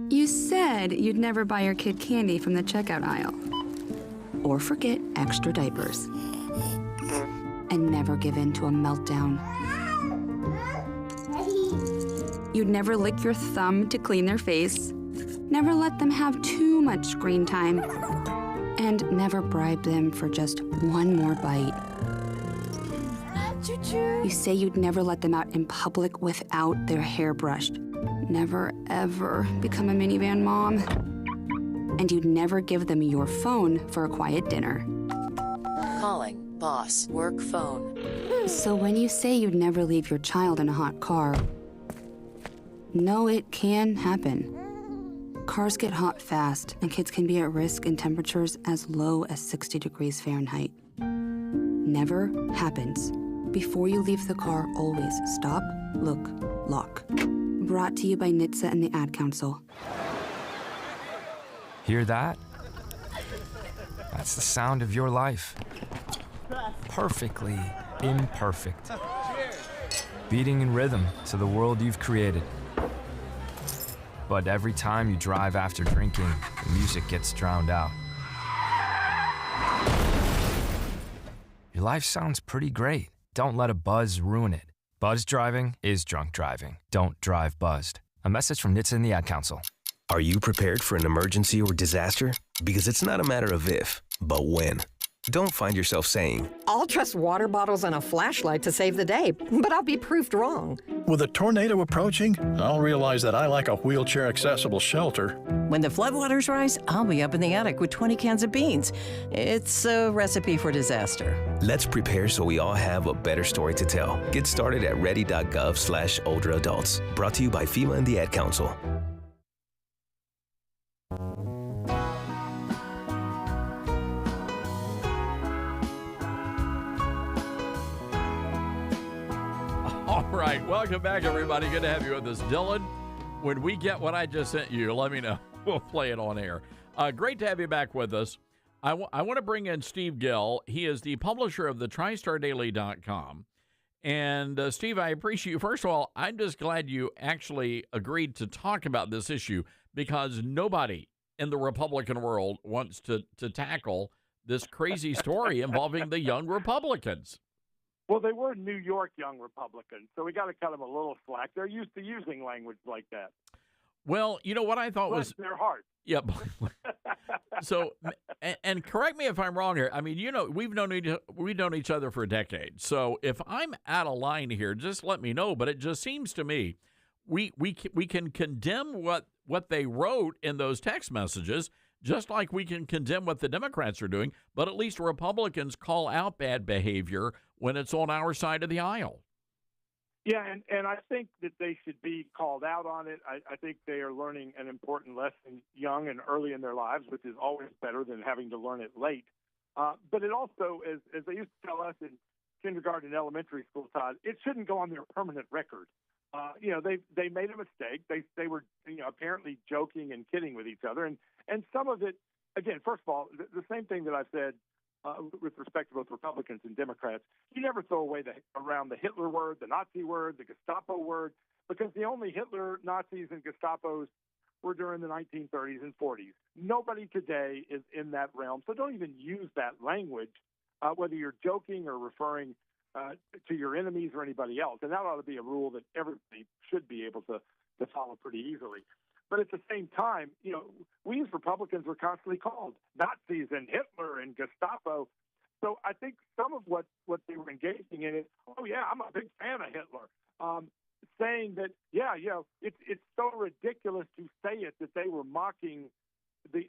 You said you'd never buy your kid candy from the checkout aisle. Or forget extra diapers. And never give in to a meltdown. You'd never lick your thumb to clean their face, never let them have too much screen time, and never bribe them for just one more bite. You say you'd never let them out in public without their hair brushed, never ever become a minivan mom, and you'd never give them your phone for a quiet dinner. Calling boss work phone. So when you say you'd never leave your child in a hot car, no, it can happen. Cars get hot fast, and kids can be at risk in temperatures as low as 60 degrees Fahrenheit. Never happens. Before you leave the car, always stop, look, lock. Brought to you by NHTSA and the Ad Council. Hear that? That's the sound of your life. Perfectly imperfect. Beating in rhythm to the world you've created. But every time you drive after drinking, the music gets drowned out. Your life sounds pretty great. Don't let a buzz ruin it. Buzz driving is drunk driving. Don't drive buzzed. A message from NHTSA and the Ad Council. Are you prepared for an emergency or disaster? Because it's not a matter of if, but when. Don't find yourself saying, I'll trust water bottles and a flashlight to save the day, but I'll be proved wrong. With a tornado approaching, I'll realize that I lack a wheelchair-accessible shelter. When the floodwaters rise, I'll be up in the attic with 20 cans of beans. It's a recipe for disaster. Let's prepare so we all have a better story to tell. Get started at ready.gov/older adults. Brought to you by FEMA and the Ad Council. All right, welcome back, everybody. Good to have you with us. Dylan, when we get what I just sent you, let me know. We'll play it on air. Great to have you back with us. I want to bring in Steve Gill. He is the publisher of the TristarDaily.com. And, Steve, I appreciate you. First of all, I'm just glad you actually agreed to talk about this issue, because nobody in the Republican world wants to tackle this crazy story involving the young Republicans. Well, they were New York young Republicans, so we got to cut them a little slack. They're used to using language like that. Well, you know what I thought was their heart. Yep. So, and correct me if I'm wrong here. I mean, you know, we've known each other for a decade. So, if I'm out of line here, just let me know. But it just seems to me we can condemn what they wrote in those text messages. just like we can condemn what the Democrats are doing, but at least Republicans call out bad behavior when it's on our side of the aisle. Yeah, and I think that they should be called out on it. I think they are learning an important lesson young and early in their lives, which is always better than having to learn it late. But it also, as they used to tell us in kindergarten and elementary school, Todd, it shouldn't go on their permanent record. They made a mistake. They were apparently joking and kidding with each other, and some of it, again, first of all, the same thing that I've said with respect to both Republicans and Democrats. You never throw away around the Hitler word, the Nazi word, the Gestapo word, because the only Hitler, Nazis, and Gestapos were during the 1930s and 40s. Nobody today is in that realm, so don't even use that language, whether you're joking or referring to your enemies or anybody else. And that ought to be a rule that everybody should be able to follow pretty easily. But at the same time, we as Republicans were constantly called Nazis and Hitler and Gestapo. So I think some of what they were engaging in is, oh, yeah, I'm a big fan of Hitler. Saying that, it's so ridiculous to say it that they were mocking the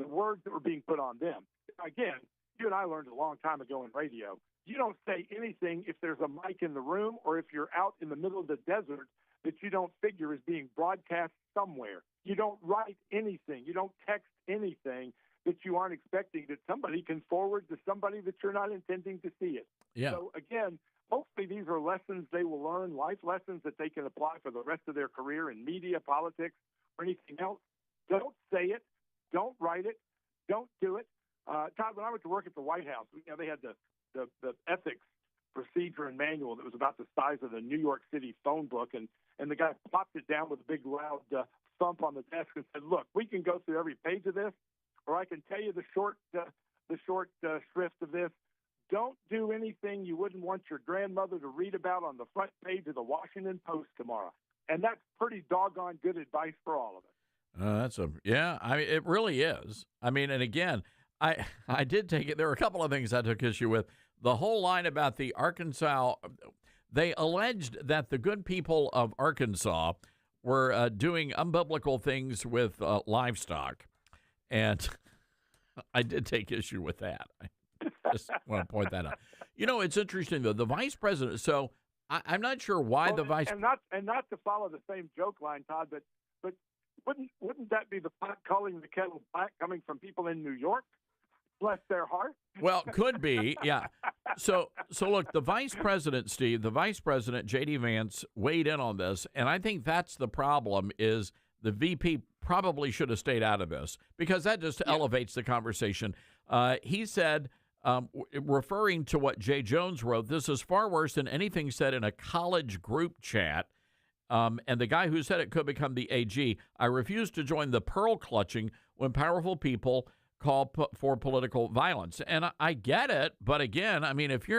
words that were being put on them. Again, you and I learned a long time ago in radio, you don't say anything if there's a mic in the room or if you're out in the middle of the desert that you don't figure is being broadcast somewhere. You don't write anything. You don't text anything that you aren't expecting that somebody can forward to somebody that you're not intending to see it. Yeah. So, again, hopefully these are lessons they will learn, life lessons that they can apply for the rest of their career in media, politics, or anything else. Don't say it. Don't write it. Don't do it. Todd, when I went to work at the White House, they had the ethics procedure and manual that was about the size of the New York City phone book, and the guy plopped it down with a big loud thump on the desk and said, "Look, we can go through every page of this, or I can tell you the short shrift of this. Don't do anything you wouldn't want your grandmother to read about on the front page of the Washington Post tomorrow." And that's pretty doggone good advice for all of us. It really is. I mean, and again, I did take it. There were a couple of things I took issue with. The whole line about the Arkansas, they alleged that the good people of Arkansas were doing unbiblical things with livestock. And I did take issue with that. I just want to point that out. It's interesting, though. The vice president, so I'm not sure why the vice... And not to follow the same joke line, Todd, but wouldn't that be the pot calling the kettle black coming from people in New York? Bless their heart. Well, could be, yeah. So look, the vice president, Steve, J.D. Vance, weighed in on this, and I think that's the problem is the VP probably should have stayed out of this because that just elevates the conversation. He said, referring to what Jay Jones wrote, this is far worse than anything said in a college group chat. And the guy who said it could become the AG. I refuse to join the pearl clutching when powerful people call for political violence. And I get it, but again, I mean, if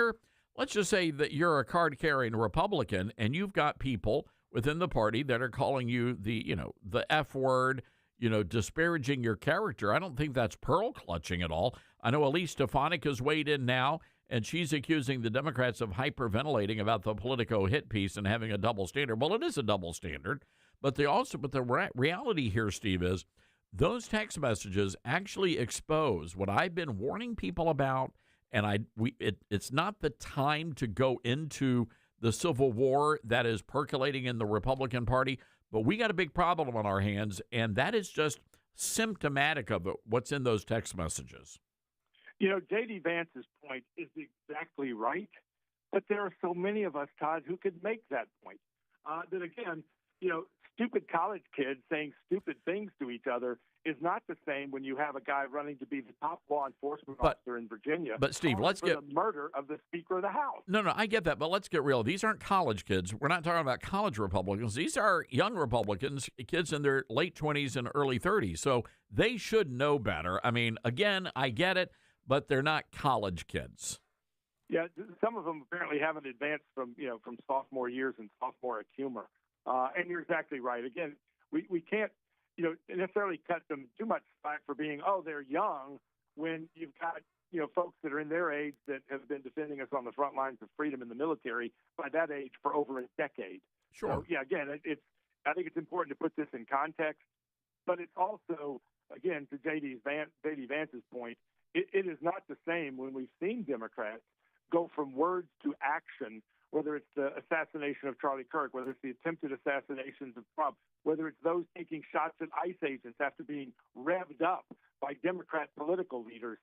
let's just say that you're a card-carrying Republican and you've got people within the party that are calling you the F word, disparaging your character, I don't think that's pearl clutching at all. I know Elise Stefanik has weighed in now, and she's accusing the Democrats of hyperventilating about the Politico hit piece and having a double standard. Well, it is a double standard, but the reality here, Steve, is those text messages actually expose what I've been warning people about, and it's not the time to go into the civil war that is percolating in the Republican Party, but we got a big problem on our hands, and that is just symptomatic of what's in those text messages. J.D. Vance's point is exactly right, but there are so many of us, Todd, who could make that point. That again, stupid college kids saying stupid things to each other is not the same when you have a guy running to be the top law enforcement officer in Virginia. But Steve, the murder of the Speaker of the House. No, I get that, but let's get real. These aren't college kids. We're not talking about college Republicans. These are young Republicans, kids in their late 20s and early 30s. So they should know better. I mean, again, I get it, but they're not college kids. Yeah, some of them apparently haven't advanced from sophomore years and sophomore humor. And you're exactly right. Again, we can't necessarily cut them too much slack for being, they're young, when you've got folks that are in their age that have been defending us on the front lines of freedom in the military by that age for over a decade. Sure. So, again, I think it's important to put this in context. But it's also, again, to J.D. Vance's point, it is not the same when we've seen Democrats go from words to action, whether it's the assassination of Charlie Kirk, whether it's the attempted assassinations of Trump, whether it's those taking shots at ICE agents after being revved up by Democrat political leaders.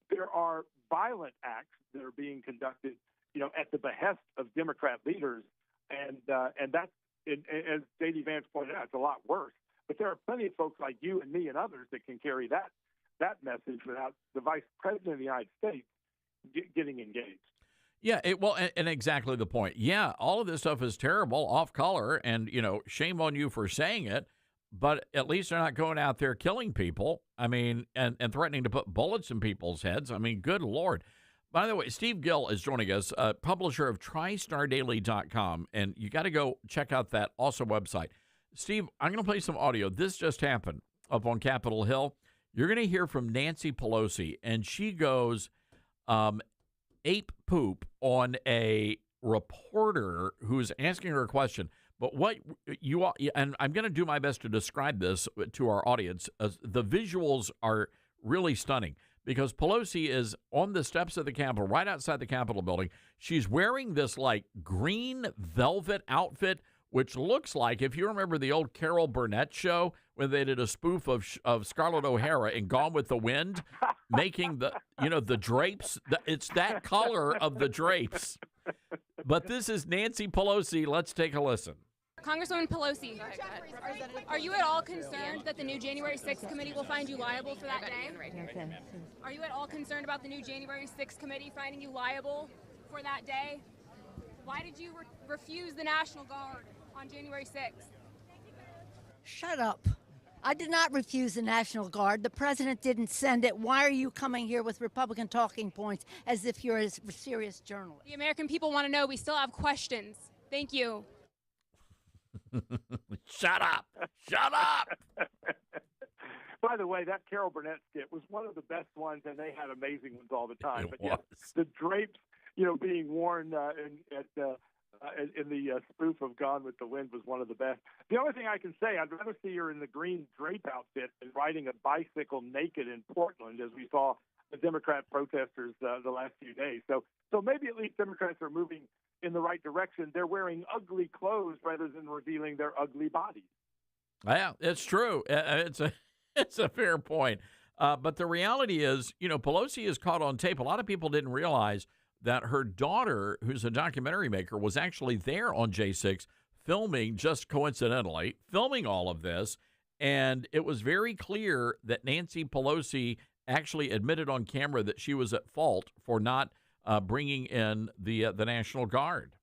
There are violent acts that are being conducted, at the behest of Democrat leaders, and that's, as J.D. Vance pointed out, it's a lot worse. But there are plenty of folks like you and me and others that can carry that message without the Vice President of the United States getting engaged. Yeah, and exactly the point. Yeah, all of this stuff is terrible, off color, and, shame on you for saying it, but at least they're not going out there killing people, and threatening to put bullets in people's heads. Good Lord. By the way, Steve Gill is joining us, publisher of TriStarDaily.com, and you got to go check out that awesome website. Steve, I'm going to play some audio. This just happened up on Capitol Hill. You're going to hear from Nancy Pelosi, and she goes ape poop on a reporter who's asking her a question. But what you are, and I'm going to do my best to describe this to our audience. The visuals are really stunning because Pelosi is on the steps of the Capitol, right outside the Capitol building. She's wearing this like green velvet outfit, which looks like, if you remember the old Carol Burnett show when they did a spoof of Scarlett O'Hara in Gone with the Wind, making the drapes. It's that color of the drapes. But this is Nancy Pelosi. Let's take a listen. Congresswoman Pelosi, are you at all concerned that the new January 6th committee will find you liable for that day? Are you at all concerned about the new January 6th committee finding you liable for that day? Why did you refuse the National Guard on January 6th? Shut up. I did not refuse the National Guard. The president didn't send it. Why are you coming here with Republican talking points as if you're a serious journalist? The American people want to know. We still have questions. Thank you. Shut up. Shut up. By the way, that Carol Burnett skit was one of the best ones, and they had amazing ones all the time. The drapes, being worn in the spoof of Gone with the Wind was one of the best. The only thing I can say, I'd rather see her in the green drape outfit than riding a bicycle naked in Portland, as we saw the Democrat protesters the last few days. So maybe at least Democrats are moving in the right direction. They're wearing ugly clothes rather than revealing their ugly bodies. Yeah, it's true. It's a fair point. But the reality is, Pelosi is caught on tape. A lot of people didn't realize that her daughter, who's a documentary maker, was actually there on J6 filming, just coincidentally, filming all of this. And it was very clear that Nancy Pelosi actually admitted on camera that she was at fault for not bringing in the National Guard.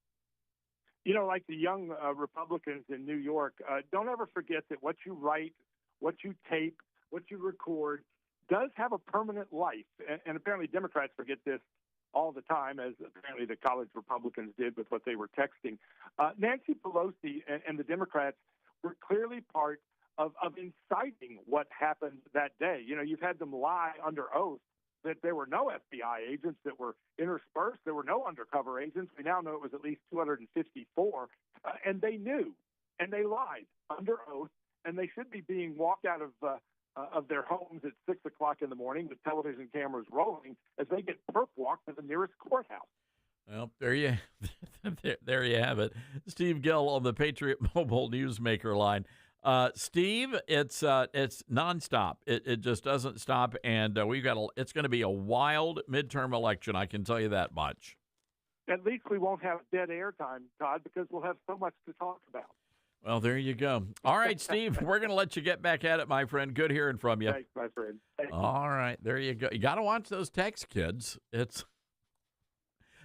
Like the young Republicans in New York, don't ever forget that what you write, what you tape, what you record does have a permanent life. And apparently Democrats forget this all the time, as apparently the college Republicans did with what they were texting. Nancy Pelosi and the Democrats were clearly part of inciting what happened that day. You've had them lie under oath that there were no FBI agents that were interspersed. There were no undercover agents. We now know it was at least 254. And they knew, and they lied under oath, and they should be being walked out of their homes at 6 o'clock in the morning with television cameras rolling as they get perp walked to the nearest courthouse. Well, there you have it. Steve Gill on the Patriot Mobile Newsmaker line. Steve, it's nonstop. It just doesn't stop, and it's going to be a wild midterm election. I can tell you that much. At least we won't have dead air time, Todd, because we'll have so much to talk about. Well, there you go. All right, Steve, we're going to let you get back at it, my friend. Good hearing from you. Thanks, my friend. Thanks. All right, there you go. You got to watch those text, kids.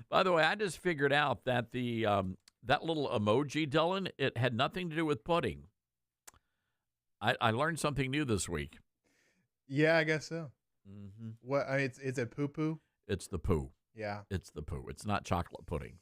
By the way, I just figured out that that little emoji, Dylan, it had nothing to do with pudding. I learned something new this week. Yeah, I guess so. Mm-hmm. What? It's a poo-poo? It's the poo. Yeah. It's the poo. It's not chocolate pudding.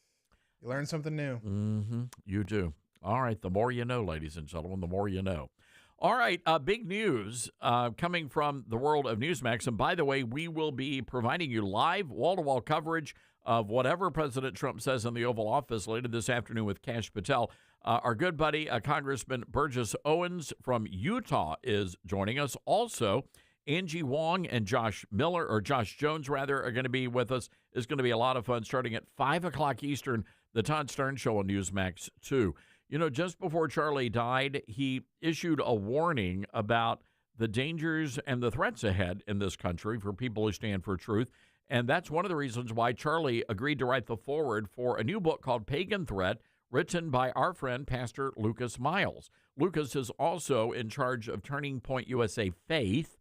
You learn something new. Mm-hmm. You do. All right. The more you know, ladies and gentlemen, the more you know. All right. Big news coming from the world of Newsmax. And by the way, we will be providing you live wall-to-wall coverage of whatever President Trump says in the Oval Office later this afternoon with Kash Patel. Our good buddy, Congressman Burgess Owens from Utah, is joining us. Also, Angie Wong and Josh Jones, are going to be with us. It's going to be a lot of fun starting at 5 o'clock Eastern, the Todd Stern Show on Newsmax 2. You know, just before Charlie died, he issued a warning about the dangers and the threats ahead in this country for people who stand for truth. And that's one of the reasons why Charlie agreed to write the foreword for a new book called Pagan Threat, written by our friend, Pastor Lucas Miles. Lucas is also in charge of Turning Point USA Faith.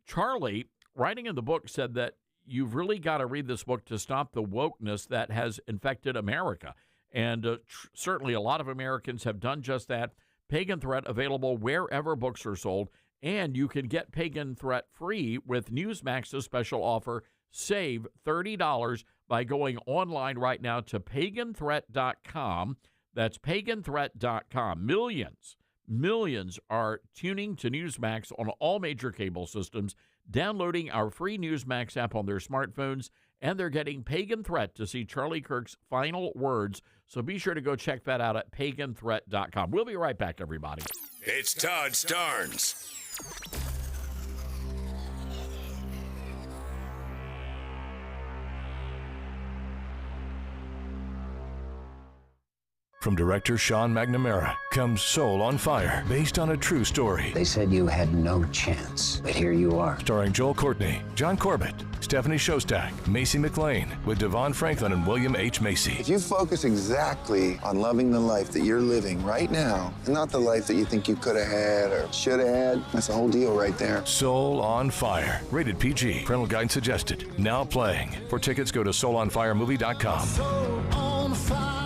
Charlie, writing in the book, said that you've really got to read this book to stop the wokeness that has infected America. And certainly a lot of Americans have done just that. Pagan Threat available wherever books are sold. And you can get Pagan Threat free with Newsmax's special offer. Save $30 by going online right now to paganthreat.com. That's paganthreat.com. Millions are tuning to Newsmax on all major cable systems, downloading our free Newsmax app on their smartphones, and they're getting Pagan Threat to see Charlie Kirk's final words. So be sure to go check that out at paganthreat.com. We'll be right back, everybody. It's Todd Starnes. From director Sean McNamara comes Soul on Fire, based on a true story. They said you had no chance, but here you are. Starring Joel Courtney, John Corbett, Stephanie Shostak, Macy McLean, with Devon Franklin and William H. Macy. If you focus exactly on loving the life that you're living right now, and not the life that you think you could have had or should have had, that's the whole deal right there. Soul on Fire, rated PG. Parental guidance suggested. Now playing. For tickets, go to soulonfiremovie.com. Soul on Fire.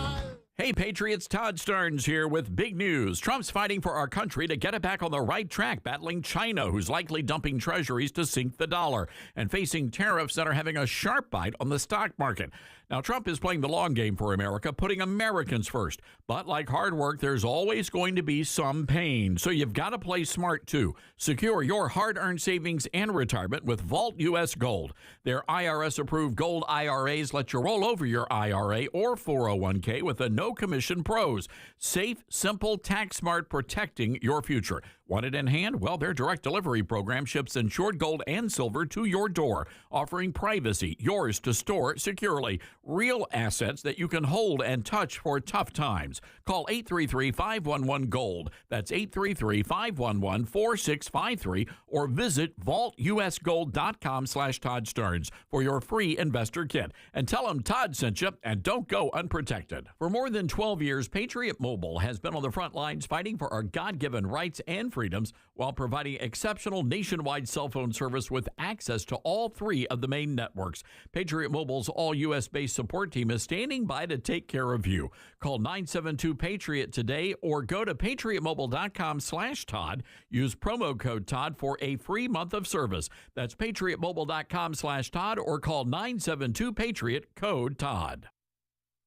Hey, Patriots, Todd Starnes here with big news. Trump's fighting for our country to get it back on the right track, battling China, who's likely dumping treasuries to sink the dollar, and facing tariffs that are having a sharp bite on the stock market. Now, Trump is playing the long game for America, putting Americans first. But like hard work, there's always going to be some pain. So you've got to play smart, too. Secure your hard-earned savings and retirement with Vault U.S. Gold. Their IRS-approved gold IRAs let you roll over your IRA or 401k with a no-commission pros. Safe, simple, tax-smart, protecting your future. Want it in hand? Well, their direct delivery program ships insured gold and silver to your door, offering privacy, yours to store securely. Real assets that you can hold and touch for tough times. Call 833-511-GOLD. That's 833-511-4653 or visit vaultusgold.com/Todd Starnes for your free investor kit. And tell them Todd sent you, and don't go unprotected. For more than 12 years, Patriot Mobile has been on the front lines fighting for our God-given rights and freedoms while providing exceptional nationwide cell phone service with access to all 3 of the main networks. Patriot Mobile's all U.S.-based support team is standing by to take care of you. Call 972-PATRIOT today or go to patriotmobile.com/Todd. Use promo code Todd for a free month of service. That's patriotmobile.com/Todd or call 972-PATRIOT, code Todd.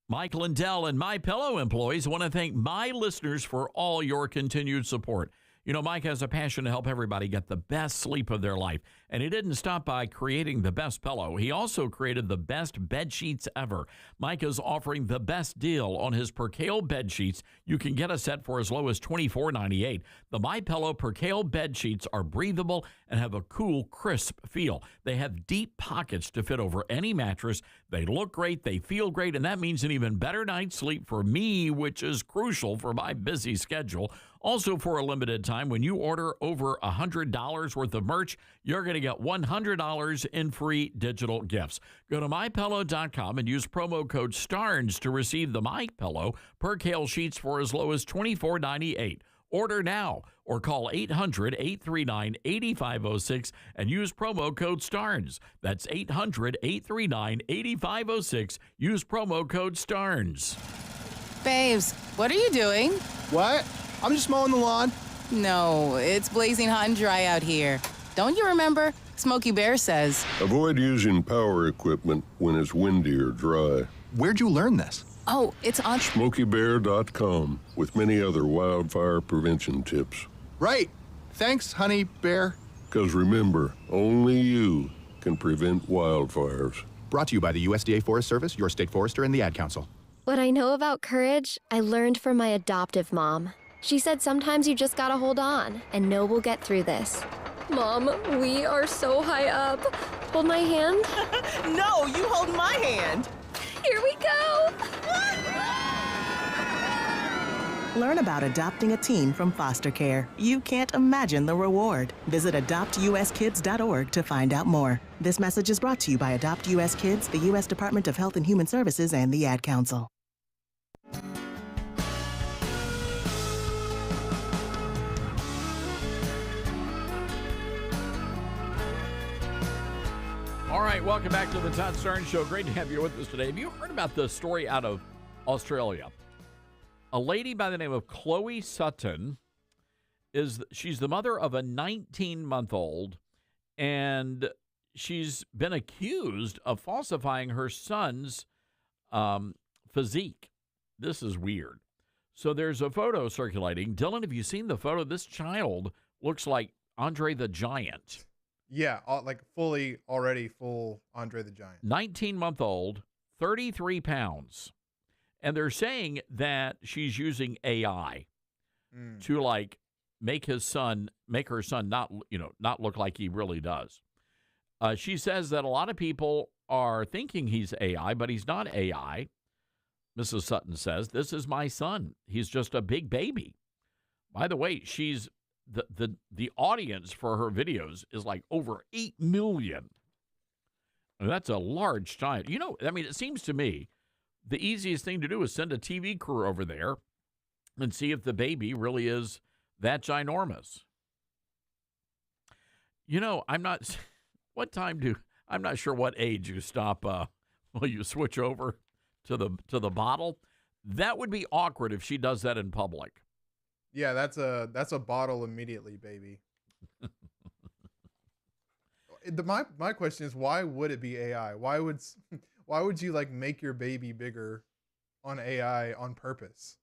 Mike Lindell and MyPillow employees want to thank my listeners for all your continued support. You know, Mike has a passion to help everybody get the best sleep of their life. And he didn't stop by creating the best pillow. He also created the best bed sheets ever. Mike is offering the best deal on his Percale bed sheets. You can get a set for as low as $24.98. The MyPillow Percale bed sheets are breathable and have a cool, crisp feel. They have deep pockets to fit over any mattress. They look great, they feel great, and that means an even better night's sleep for me, which is crucial for my busy schedule. Also, for a limited time, when you order over $100 worth of merch, you're going to get $100 in free digital gifts. Go to MyPillow.com and use promo code STARNS to receive the MyPillow Percale sheets for as low as $24.98. Order now or call 800-839-8506 and use promo code STARNS. That's 800-839-8506. Use promo code STARNS. Babes, what are you doing? What? I'm just mowing the lawn. No, it's blazing hot and dry out here. Don't you remember? Smokey Bear says. Avoid using power equipment when it's windy or dry. Where'd you learn this? Oh, it's on SmokeyBear.com with many other wildfire prevention tips. Right. Thanks, Honey Bear. Because remember, only you can prevent wildfires. Brought to you by the USDA Forest Service, your state forester, and the Ad Council. What I know about courage, I learned from my adoptive mom. She said sometimes you just gotta hold on and know we'll get through this. Mom, we are so high up. Hold my hand. No, you hold my hand. Here we go. Learn about adopting a teen from foster care. You can't imagine the reward. Visit adoptuskids.org to find out more. This message is brought to you by Adopt US Kids, the U.S. Department of Health and Human Services, and the Ad Council. All right, welcome back to the Todd Starnes Show. Great to have you with us today. Have you heard about the story out of Australia? A lady by the name of Chloe Sutton she's the mother of a 19-month-old, and she's been accused of falsifying her son's physique. This is weird. So there's a photo circulating. Dylan, have you seen the photo? This child looks like Andre the Giant. Yeah, like already full Andre the Giant. 19-month-old, 33 pounds. And they're saying that she's using AI to like make her son not look like he really does. She says that a lot of people are thinking he's AI, but he's not AI. Mrs. Sutton says, "This is my son. He's just a big baby." By the way, she's the audience for her videos is like over 8 million. And that's a large giant. You know, I mean, it seems to me the easiest thing to do is send a TV crew over there and see if the baby really is that ginormous. You know, I'm not sure what age you stop, you switch over to the bottle. That would be awkward if she does that in public. Yeah, that's a bottle immediately, baby. My question is, why would it be AI? Why would you like make your baby bigger on AI on purpose?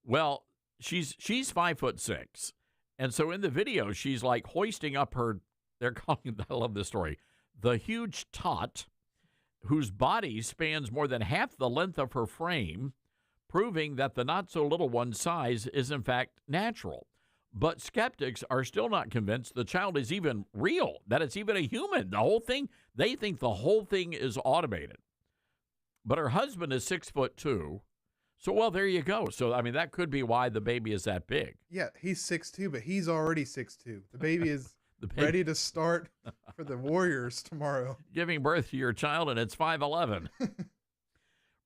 Well, she's 5'6", and so in the video she's like hoisting up her. They're calling. I love this story. The huge tot, whose body spans more than half the length of her frame, proving that the not-so-little one's size is, in fact, natural. But skeptics are still not convinced the child is even real, that it's even a human. The whole thing, they think the whole thing is automated. But her husband is 6'2". So, well, there you go. So, I mean, that could be why the baby is that big. Yeah, he's 6'2", but he's already 6'2". The baby is ready to start for the Warriors tomorrow. Giving birth to your child, and it's 5'11".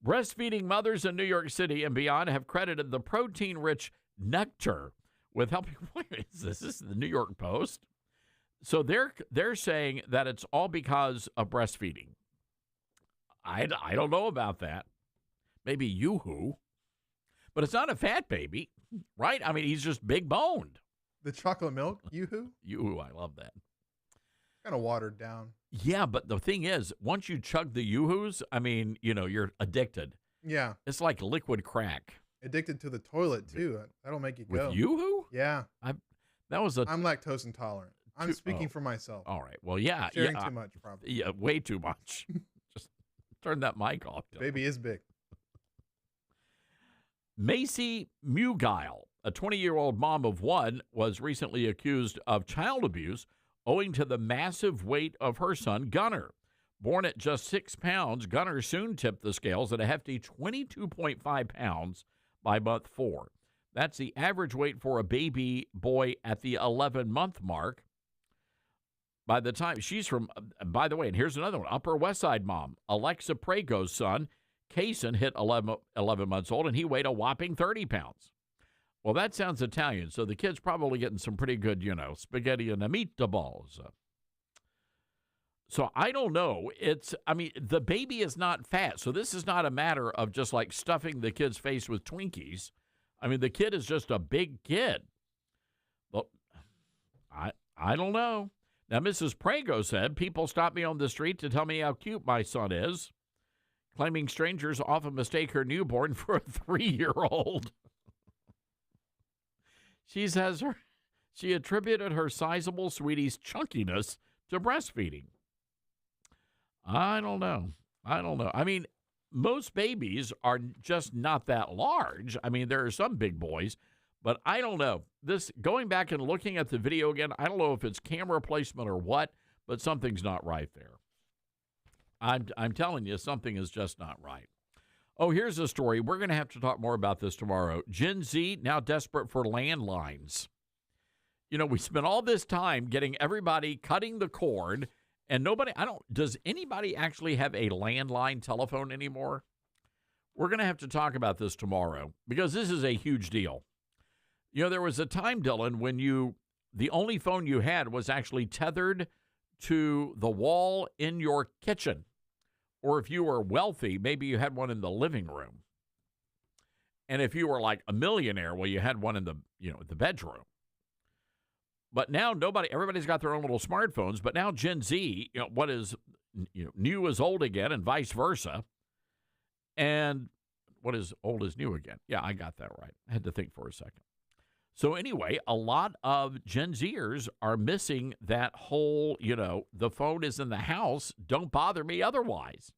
Breastfeeding mothers in New York City and beyond have credited the protein-rich nectar with helping. Wait, is this the New York Post? So they're saying that it's all because of breastfeeding. I don't know about that. Maybe Yoo-hoo, but it's not a fat baby, right? I mean, he's just big boned. The chocolate milk, Yoo-hoo? Yoo-hoo, I love that. Kind of watered down. Yeah, but the thing is, once you chug the Yoo-hoos, I mean, you're addicted. Yeah. It's like liquid crack. Addicted to the toilet, too. That'll make you go. With Yoo-hoo? Yeah. I'm lactose intolerant. I'm speaking for myself. All right. Well, yeah. Sharing too much, probably. Yeah, way too much. Just turn that mic off. Baby is big. Macy Mugile, a 20-year-old mom of one, was recently accused of child abuse owing to the massive weight of her son, Gunnar. Born at just 6 pounds, Gunnar soon tipped the scales at a hefty 22.5 pounds by month 4. That's the average weight for a baby boy at the 11-month mark. By the time she's from, by the way, and here's another one, Upper West Side mom, Alexa Prego's son, Kaysen, hit 11 months old, and he weighed a whopping 30 pounds. Well, that sounds Italian, so the kid's probably getting some pretty good, spaghetti and meatballs. So I don't know. The baby is not fat, so this is not a matter of just like stuffing the kid's face with Twinkies. I mean, the kid is just a big kid. Well, I don't know. Now, Mrs. Prego said, people stop me on the street to tell me how cute my son is, claiming strangers often mistake her newborn for a 3-year-old. She says she attributed her sizable sweetie's chunkiness to breastfeeding. I don't know. I mean, most babies are just not that large. I mean, there are some big boys, but I don't know. This, going back and looking at the video again, I don't know if it's camera placement or what, but something's not right there. I'm telling you, something is just not right. Oh, here's a story. We're going to have to talk more about this tomorrow. Gen Z now desperate for landlines. You know, we spent all this time getting everybody cutting the cord, and does anybody actually have a landline telephone anymore? We're going to have to talk about this tomorrow because this is a huge deal. You know, there was a time, Dylan, when the only phone you had was actually tethered to the wall in your kitchen. Or if you were wealthy, maybe you had one in the living room. And if you were like a millionaire, well, you had one in the bedroom. But now everybody's got their own little smartphones. But now Gen Z, what is new is old again, and vice versa. And what is old is new again. Yeah, I got that right. I had to think for a second. So anyway, a lot of Gen Zers are missing that whole, the phone is in the house. Don't bother me otherwise.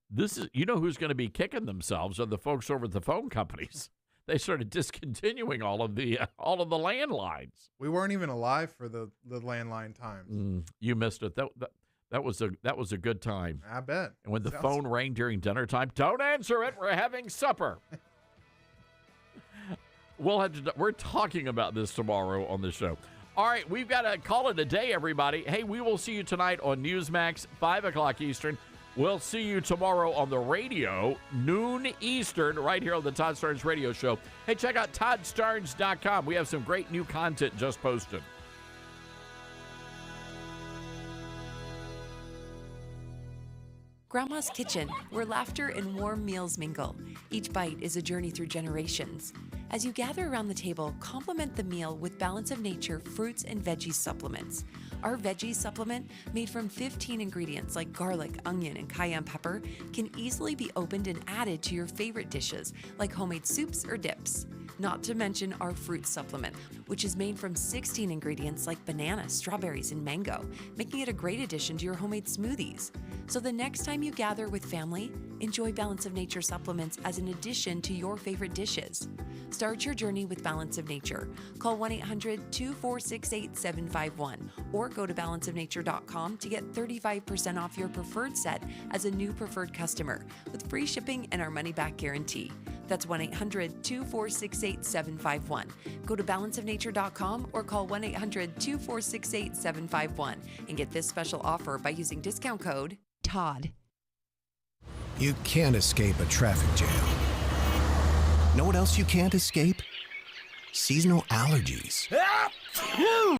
This is, who's going to be kicking themselves are the folks over at the phone companies. They started discontinuing all of the landlines. We weren't even alive for the landline times. You missed it. That was a good time. I bet. And when the phone rang during dinner time, don't answer it. We're having supper. We're talking about this tomorrow on the show. All right, we've got to call it a day, everybody. Hey, we will see you tonight on Newsmax, 5 o'clock Eastern. We'll see you tomorrow on the radio, noon Eastern, right here on the Todd Starnes Radio Show. Hey, check out ToddStarnes.com. We have some great new content just posted. Grandma's Kitchen, where laughter and warm meals mingle. Each bite is a journey through generations. As you gather around the table, complement the meal with Balance of Nature fruits and veggies supplements. Our veggies supplement, made from 15 ingredients like garlic, onion, and cayenne pepper, can easily be opened and added to your favorite dishes, like homemade soups or dips. Not to mention our fruit supplement, which is made from 16 ingredients like banana, strawberries, and mango, making it a great addition to your homemade smoothies. So the next time you gather with family, enjoy Balance of Nature supplements as an addition to your favorite dishes. Start your journey with Balance of Nature. Call 1-800-246-8751 or go to balanceofnature.com to get 35% off your preferred set as a new preferred customer with free shipping and our money-back guarantee. That's 1-800-246-8751. Go to balanceofnature.com or call 1-800-246-8751 and get this special offer by using discount code TODD. You can't escape a traffic jam. Know what else you can't escape? Seasonal allergies.